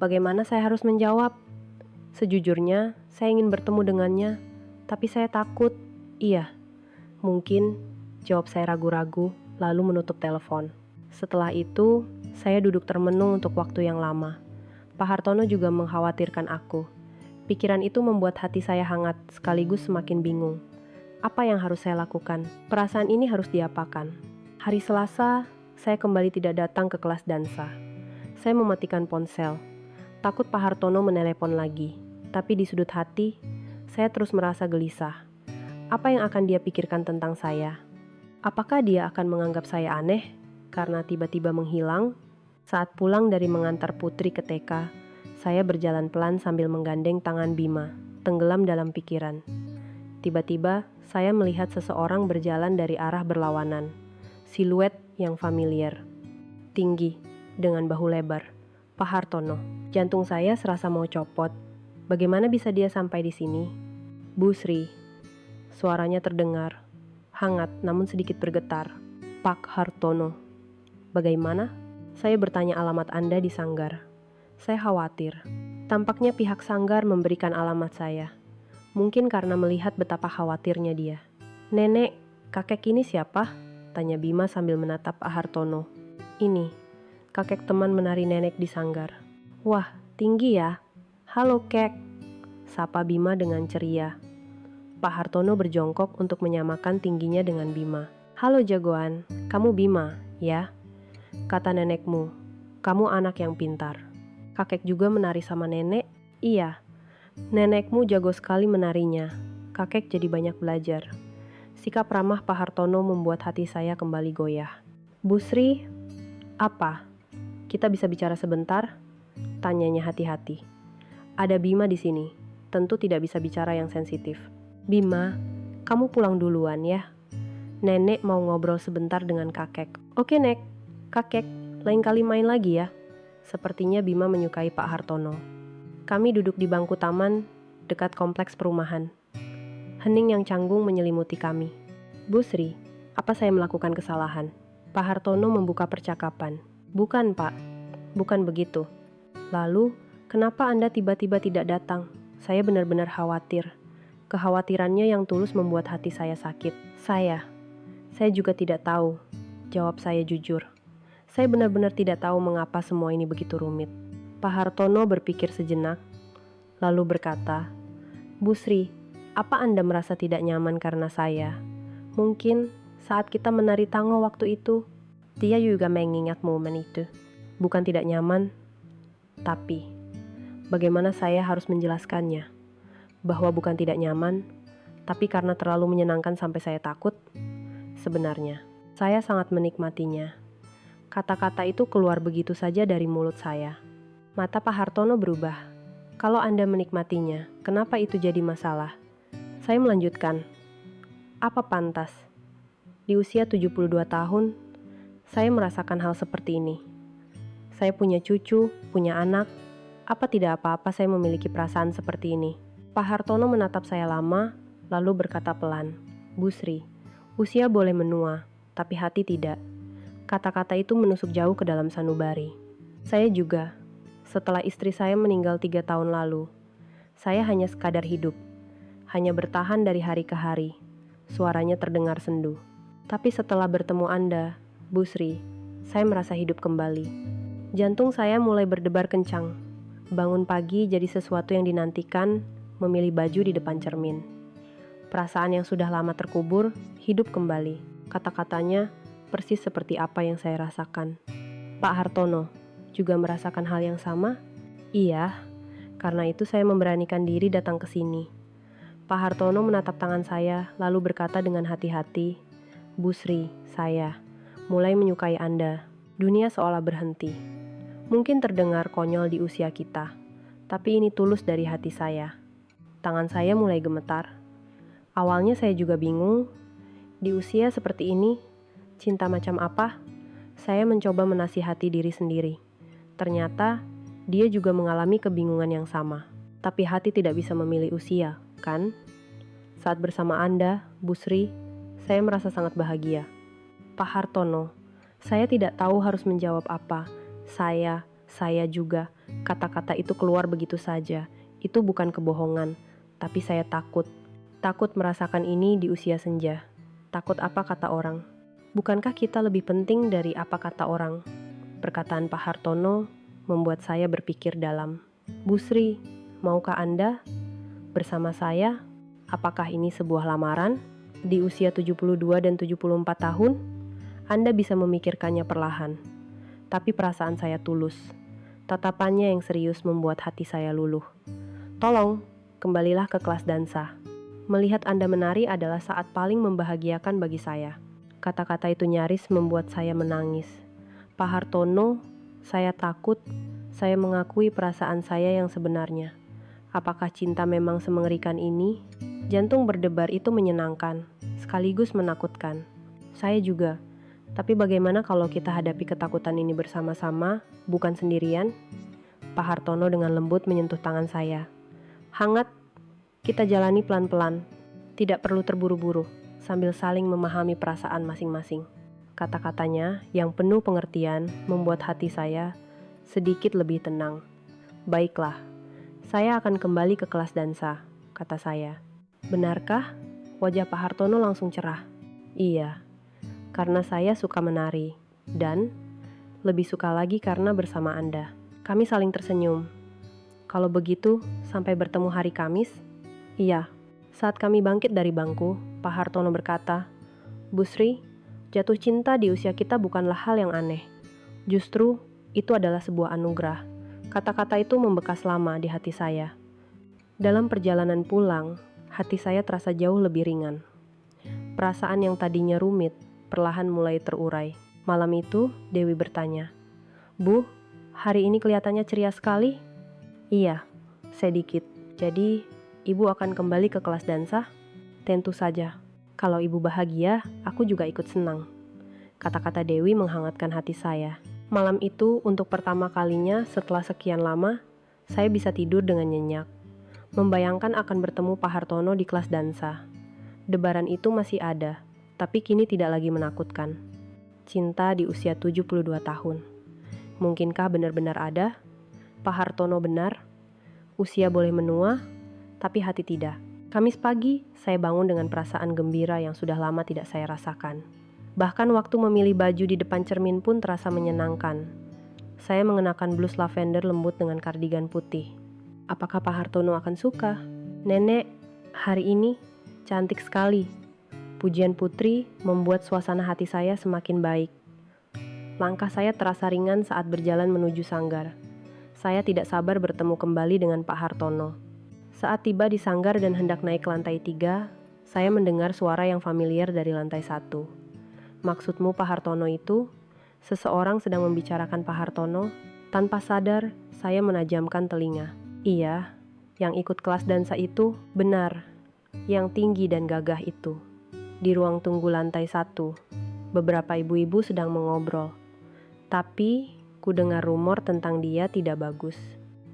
A: Bagaimana saya harus menjawab? Sejujurnya, saya ingin bertemu dengannya, tapi saya takut. Iya, mungkin, jawab saya ragu-ragu, lalu menutup telepon. Setelah itu, saya duduk termenung untuk waktu yang lama. Pak Hartono juga mengkhawatirkan aku. Pikiran itu membuat hati saya hangat, sekaligus semakin bingung. Apa yang harus saya lakukan? Perasaan ini harus diapakan? Hari Selasa, saya kembali tidak datang ke kelas dansa. Saya mematikan ponsel. Takut Pak Hartono menelepon lagi. Tapi di sudut hati, saya terus merasa gelisah. Apa yang akan dia pikirkan tentang saya? Apakah dia akan menganggap saya aneh karena tiba-tiba menghilang? Saat pulang dari mengantar Putri ke TK, saya berjalan pelan sambil menggandeng tangan Bima, tenggelam dalam pikiran. Tiba-tiba, saya melihat seseorang berjalan dari arah berlawanan. Siluet yang familiar. Tinggi, dengan bahu lebar. Pak Hartono. Jantung saya serasa mau copot. Bagaimana bisa dia sampai di sini? Bu Sri. Suaranya terdengar. Hangat namun sedikit bergetar. Pak Hartono. Bagaimana? Saya bertanya alamat Anda di sanggar. Saya khawatir. Tampaknya pihak sanggar memberikan alamat saya. Mungkin karena melihat betapa khawatirnya dia. Nenek, kakek ini siapa? Tanya Bima sambil menatap Pak Hartono. Ini, kakek teman menari nenek di sanggar. Wah, tinggi ya. Halo kek, sapa Bima dengan ceria. Pak Hartono berjongkok untuk menyamakan tingginya dengan Bima. Halo jagoan, kamu Bima, ya? Kata nenekmu, kamu anak yang pintar. Kakek juga menari sama nenek? Iya. Nenekmu jago sekali menarinya. Kakek jadi banyak belajar. Sikap ramah Pak Hartono membuat hati saya kembali goyah. Bu Sri, apa? Kita bisa bicara sebentar? Tanyanya hati-hati. Ada Bima di sini. Tentu tidak bisa bicara yang sensitif. Bima, kamu pulang duluan ya. Nenek mau ngobrol sebentar dengan kakek. Oke, Nek. Kakek, lain kali main lagi ya. Sepertinya Bima menyukai Pak Hartono. Kami duduk di bangku taman dekat kompleks perumahan. Hening yang canggung menyelimuti kami. Bu Sri, apa saya melakukan kesalahan? Pak Hartono membuka percakapan. Bukan, Pak. Bukan begitu. Lalu, kenapa Anda tiba-tiba tidak datang? Saya benar-benar khawatir. Kekhawatirannya yang tulus membuat hati saya sakit. Saya juga tidak tahu. Jawab saya jujur. Saya benar-benar tidak tahu mengapa semua ini begitu rumit. Pak Hartono berpikir sejenak, lalu berkata, Bu Sri, apa Anda merasa tidak nyaman karena saya? Mungkin saat kita menari tango waktu itu, dia juga mengingat momen itu. Bukan tidak nyaman, tapi bagaimana saya harus menjelaskannya? Bahwa bukan tidak nyaman, tapi karena terlalu menyenangkan sampai saya takut. Sebenarnya, saya sangat menikmatinya. Kata-kata itu keluar begitu saja dari mulut saya. Mata Pak Hartono berubah. Kalau Anda menikmatinya, kenapa itu jadi masalah? Saya melanjutkan. Apa pantas? Di usia 72 tahun, saya merasakan hal seperti ini. Saya punya cucu, punya anak. Apa tidak apa-apa saya memiliki perasaan seperti ini? Pak Hartono menatap saya lama, lalu berkata pelan. Bu Sri, usia boleh menua, tapi hati tidak. Kata-kata itu menusuk jauh ke dalam sanubari. Saya juga. Setelah istri saya meninggal 3 tahun lalu, saya hanya sekadar hidup. Hanya bertahan dari hari ke hari. Suaranya terdengar sendu. Tapi setelah bertemu Anda, Bu Sri, saya merasa hidup kembali. Jantung saya mulai berdebar kencang. Bangun pagi jadi sesuatu yang dinantikan, memilih baju di depan cermin. Perasaan yang sudah lama terkubur, hidup kembali. Kata-katanya persis seperti apa yang saya rasakan. Pak Hartono, juga merasakan hal yang sama? Iya, karena itu saya memberanikan diri datang ke sini. Pak Hartono menatap tangan saya, lalu berkata dengan hati-hati, Bu Sri, saya mulai menyukai Anda. Dunia seolah berhenti. Mungkin terdengar konyol di usia kita, tapi ini tulus dari hati saya. Tangan saya mulai gemetar. Awalnya saya juga bingung. Di usia seperti ini, cinta macam apa? Saya mencoba menasihati diri sendiri. Ternyata, dia juga mengalami kebingungan yang sama. Tapi hati tidak bisa memilih usia, kan? Saat bersama Anda, Bu Sri, saya merasa sangat bahagia. Pak Hartono, saya tidak tahu harus menjawab apa. Saya juga. Kata-kata itu keluar begitu saja. Itu bukan kebohongan, tapi saya takut. Takut merasakan ini di usia senja. Takut apa kata orang? Bukankah kita lebih penting dari apa kata orang? Perkataan Pak Hartono membuat saya berpikir dalam. Bu Sri, maukah Anda bersama saya? Apakah ini sebuah lamaran? Di usia 72 dan 74 tahun, Anda bisa memikirkannya perlahan. Tapi perasaan saya tulus. Tatapannya yang serius membuat hati saya luluh. Tolong, kembalilah ke kelas dansa. Melihat Anda menari adalah saat paling membahagiakan bagi saya. Kata-kata itu nyaris membuat saya menangis. Pak Hartono, saya takut. Saya mengakui perasaan saya yang sebenarnya. Apakah cinta memang semengerikan ini? Jantung berdebar itu menyenangkan, sekaligus menakutkan. Saya juga. Tapi bagaimana kalau kita hadapi ketakutan ini bersama-sama, bukan sendirian? Pak Hartono dengan lembut menyentuh tangan saya. Hangat, kita jalani pelan-pelan. Tidak perlu terburu-buru, sambil saling memahami perasaan masing-masing. Kata-katanya yang penuh pengertian membuat hati saya sedikit lebih tenang. Baiklah, saya akan kembali ke kelas dansa, kata saya. Benarkah? Wajah Pak Hartono langsung cerah. Iya, karena saya suka menari, dan lebih suka lagi karena bersama Anda. Kami saling tersenyum. Kalau begitu, sampai bertemu hari Kamis? Iya. Saat kami bangkit dari bangku, Pak Hartono berkata, Bu Sri, jatuh cinta di usia kita bukanlah hal yang aneh. Justru, itu adalah sebuah anugerah. Kata-kata itu membekas lama di hati saya. Dalam perjalanan pulang, hati saya terasa jauh lebih ringan. Perasaan yang tadinya rumit, perlahan mulai terurai. Malam itu, Dewi bertanya, Bu, hari ini kelihatannya ceria sekali? Iya, sedikit. Jadi, Ibu akan kembali ke kelas dansa? Tentu saja. Kalau Ibu bahagia, aku juga ikut senang. Kata-kata Dewi menghangatkan hati saya. Malam itu, untuk pertama kalinya setelah sekian lama, saya bisa tidur dengan nyenyak. Membayangkan akan bertemu Pak Hartono di kelas dansa. Debaran itu masih ada, tapi kini tidak lagi menakutkan. Cinta di usia 72 tahun. Mungkinkah benar-benar ada? Pak Hartono benar. Usia boleh menua, tapi hati tidak. Kamis pagi, saya bangun dengan perasaan gembira yang sudah lama tidak saya rasakan. Bahkan waktu memilih baju di depan cermin pun terasa menyenangkan. Saya mengenakan blus lavender lembut dengan kardigan putih. Apakah Pak Hartono akan suka? Nenek, hari ini cantik sekali. Pujian putri membuat suasana hati saya semakin baik. Langkah saya terasa ringan saat berjalan menuju sanggar. Saya tidak sabar bertemu kembali dengan Pak Hartono. Saat tiba di sanggar dan hendak naik ke lantai 3, saya mendengar suara yang familiar dari lantai 1. Maksudmu Pak Hartono itu? Seseorang sedang membicarakan Pak Hartono. Tanpa sadar, saya menajamkan telinga. Iya, yang ikut kelas dansa itu benar. Yang tinggi dan gagah itu. Di ruang tunggu lantai 1, beberapa ibu-ibu sedang mengobrol. Tapi, ku dengar rumor tentang dia tidak bagus.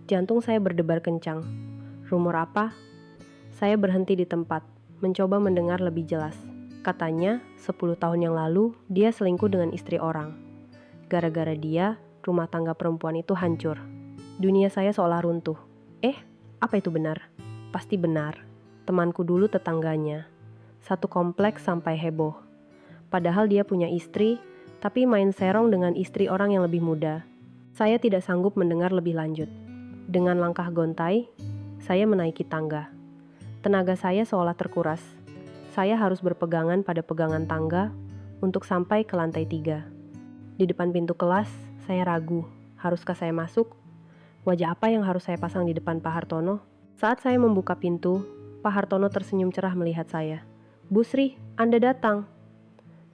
A: Jantung saya berdebar kencang. Rumor apa? Saya berhenti di tempat, mencoba mendengar lebih jelas. Katanya, 10 tahun yang lalu, dia selingkuh dengan istri orang. Gara-gara dia, rumah tangga perempuan itu hancur. Dunia saya seolah runtuh. Apa itu benar? Pasti benar. Temanku dulu tetangganya. Satu kompleks sampai heboh. Padahal dia punya istri, tapi main serong dengan istri orang yang lebih muda. Saya tidak sanggup mendengar lebih lanjut. Dengan langkah gontai, saya menaiki tangga. Tenaga saya seolah terkuras. Saya harus berpegangan pada pegangan tangga untuk sampai ke lantai 3. Di depan pintu kelas, saya ragu. Haruskah saya masuk? Wajah apa yang harus saya pasang di depan Pak Hartono? Saat saya membuka pintu, Pak Hartono tersenyum cerah melihat saya. Bu Sri, Anda datang.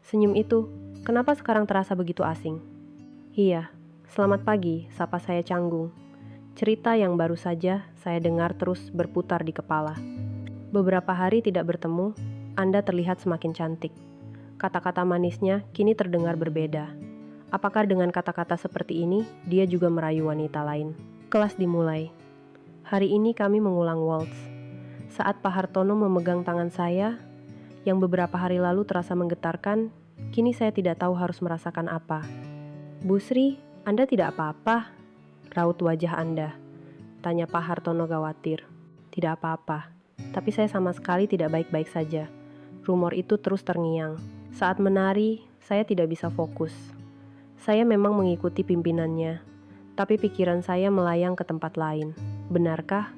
A: Senyum itu, kenapa sekarang terasa begitu asing? Iya, selamat pagi, sapa saya canggung. Cerita yang baru saja saya dengar terus berputar di kepala. Beberapa hari tidak bertemu, Anda terlihat semakin cantik. Kata-kata manisnya kini terdengar berbeda. Apakah dengan kata-kata seperti ini, dia juga merayu wanita lain? Kelas dimulai. Hari ini kami mengulang waltz. Saat Pak Hartono memegang tangan saya, yang beberapa hari lalu terasa menggetarkan, kini saya tidak tahu harus merasakan apa. "Bu Sri, Anda tidak apa-apa?" raut wajah Anda, tanya Pak Hartono khawatir. "Tidak apa-apa, tapi saya sama sekali tidak baik-baik saja." Rumor itu terus terngiang. Saat menari, saya tidak bisa fokus. Saya memang mengikuti pimpinannya, tapi pikiran saya melayang ke tempat lain. Benarkah?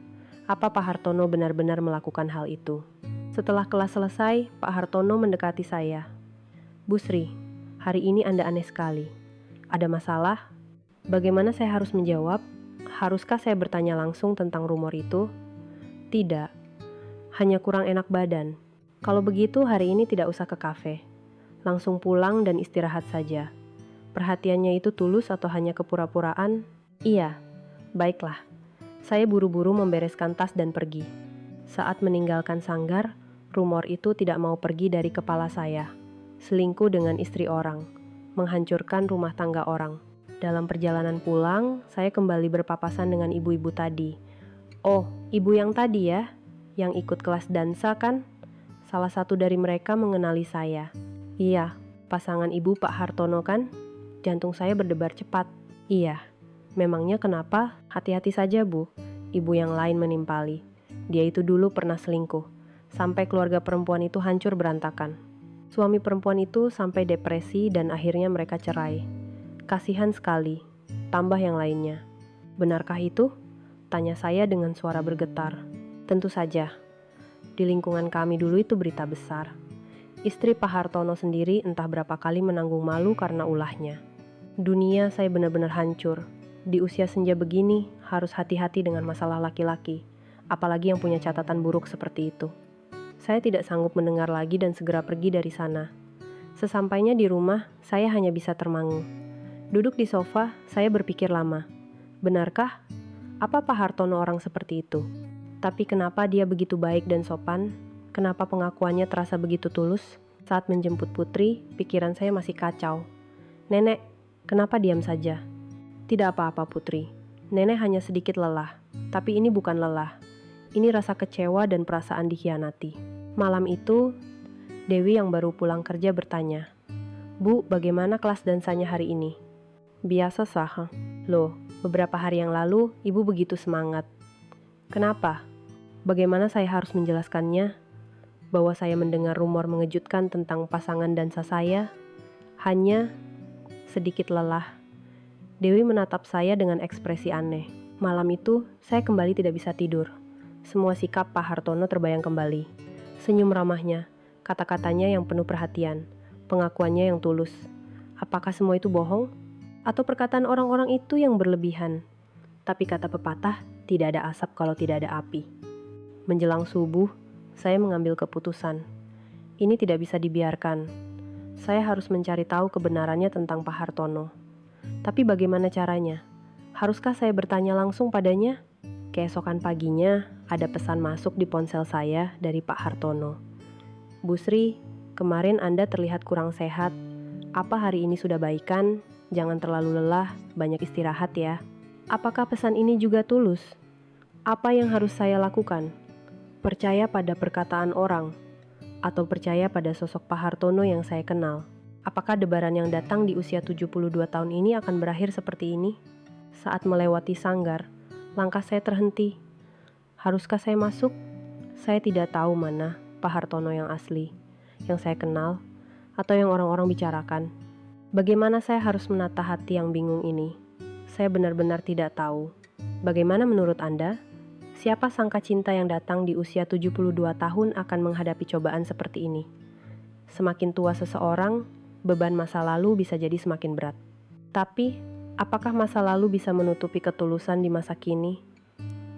A: Apa Pak Hartono benar-benar melakukan hal itu? Setelah kelas selesai, Pak Hartono mendekati saya. "Bu Sri, hari ini Anda aneh sekali. Ada masalah?" Bagaimana saya harus menjawab? Haruskah saya bertanya langsung tentang rumor itu? Tidak, hanya kurang enak badan. Kalau begitu hari ini tidak usah ke kafe. Langsung pulang dan istirahat saja. Perhatiannya itu tulus atau hanya kepura-puraan? Iya, baiklah. Saya buru-buru membereskan tas dan pergi. Saat meninggalkan sanggar, rumor itu tidak mau pergi dari kepala saya. Selingkuh dengan istri orang, menghancurkan rumah tangga orang. Dalam perjalanan pulang, saya kembali berpapasan dengan ibu-ibu tadi. "Oh, ibu yang tadi ya? Yang ikut kelas dansa kan?" Salah satu dari mereka mengenali saya. "Iya, pasangan ibu Pak Hartono kan?" Jantung saya berdebar cepat. "Iya." "Memangnya kenapa?" "Hati-hati saja, Bu," ibu yang lain menimpali. "Dia itu dulu pernah selingkuh, sampai keluarga perempuan itu hancur berantakan. Suami perempuan itu sampai depresi dan akhirnya mereka cerai. Kasihan sekali." Tambah yang lainnya. "Benarkah itu?" tanya saya dengan suara bergetar. "Tentu saja. Di lingkungan kami dulu itu berita besar. Istri Pak Hartono sendiri entah berapa kali menanggung malu karena ulahnya. Dunia saya benar-benar hancur. Di usia senja begini, harus hati-hati dengan masalah laki-laki, apalagi yang punya catatan buruk seperti itu." Saya tidak sanggup mendengar lagi dan segera pergi dari sana. Sesampainya di rumah, saya hanya bisa termangu. Duduk di sofa, saya berpikir lama. Benarkah? Apa Pak Hartono orang seperti itu? Tapi kenapa dia begitu baik dan sopan? Kenapa pengakuannya terasa begitu tulus? Saat menjemput Putri, pikiran saya masih kacau. "Nenek, kenapa diam saja?" "Tidak apa-apa, Putri. Nenek hanya sedikit lelah. Tapi ini bukan lelah. Ini rasa kecewa dan perasaan dikhianati." Malam itu, Dewi yang baru pulang kerja bertanya, "Bu, bagaimana kelas dansanya hari ini?" "Biasa sah." "Loh, beberapa hari yang lalu ibu begitu semangat." "Kenapa? Bagaimana saya harus menjelaskannya? Bahwa saya mendengar rumor mengejutkan tentang pasangan dansa saya? Hanya sedikit lelah." Dewi menatap saya dengan ekspresi aneh. Malam itu, saya kembali tidak bisa tidur. Semua sikap Pak Hartono terbayang kembali. Senyum ramahnya, kata-katanya yang penuh perhatian, pengakuannya yang tulus. Apakah semua itu bohong? Atau perkataan orang-orang itu yang berlebihan? Tapi kata pepatah, tidak ada asap kalau tidak ada api. Menjelang subuh, saya mengambil keputusan. Ini tidak bisa dibiarkan. Saya harus mencari tahu kebenarannya tentang Pak Hartono. Tapi bagaimana caranya? Haruskah saya bertanya langsung padanya? Keesokan paginya, ada pesan masuk di ponsel saya dari Pak Hartono. "Bu Sri, kemarin Anda terlihat kurang sehat. Apa hari ini sudah baikan? Jangan terlalu lelah, banyak istirahat ya." Apakah pesan ini juga tulus? Apa yang harus saya lakukan? Percaya pada perkataan orang? Atau percaya pada sosok Pak Hartono yang saya kenal? Apakah debaran yang datang di usia 72 tahun ini akan berakhir seperti ini? Saat melewati sanggar, langkah saya terhenti. Haruskah saya masuk? Saya tidak tahu mana Pak Hartono yang asli, yang saya kenal, atau yang orang-orang bicarakan. Bagaimana saya harus menata hati yang bingung ini? Saya benar-benar tidak tahu. Bagaimana menurut Anda? Siapa sangka cinta yang datang di usia 72 tahun akan menghadapi cobaan seperti ini? Semakin tua seseorang, beban masa lalu bisa jadi semakin berat. Tapi, apakah masa lalu bisa menutupi ketulusan di masa kini?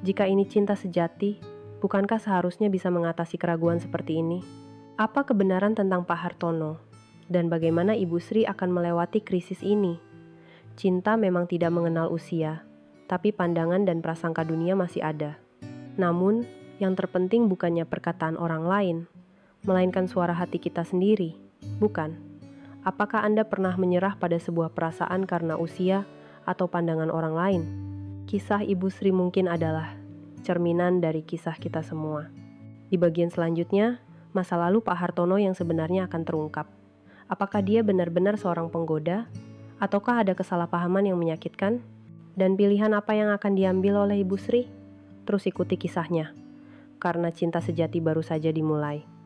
A: Jika ini cinta sejati, bukankah seharusnya bisa mengatasi keraguan seperti ini? Apa kebenaran tentang Pak Hartono? Dan bagaimana Ibu Sri akan melewati krisis ini? Cinta memang tidak mengenal usia, tapi pandangan dan prasangka dunia masih ada. Namun, yang terpenting bukannya perkataan orang lain, melainkan suara hati kita sendiri, bukan? Apakah Anda pernah menyerah pada sebuah perasaan karena usia atau pandangan orang lain? Kisah Ibu Sri mungkin adalah cerminan dari kisah kita semua. Di bagian selanjutnya, masa lalu Pak Hartono yang sebenarnya akan terungkap. Apakah dia benar-benar seorang penggoda? Ataukah ada kesalahpahaman yang menyakitkan? Dan pilihan apa yang akan diambil oleh Ibu Sri? Terus ikuti kisahnya, karena cinta sejati baru saja dimulai.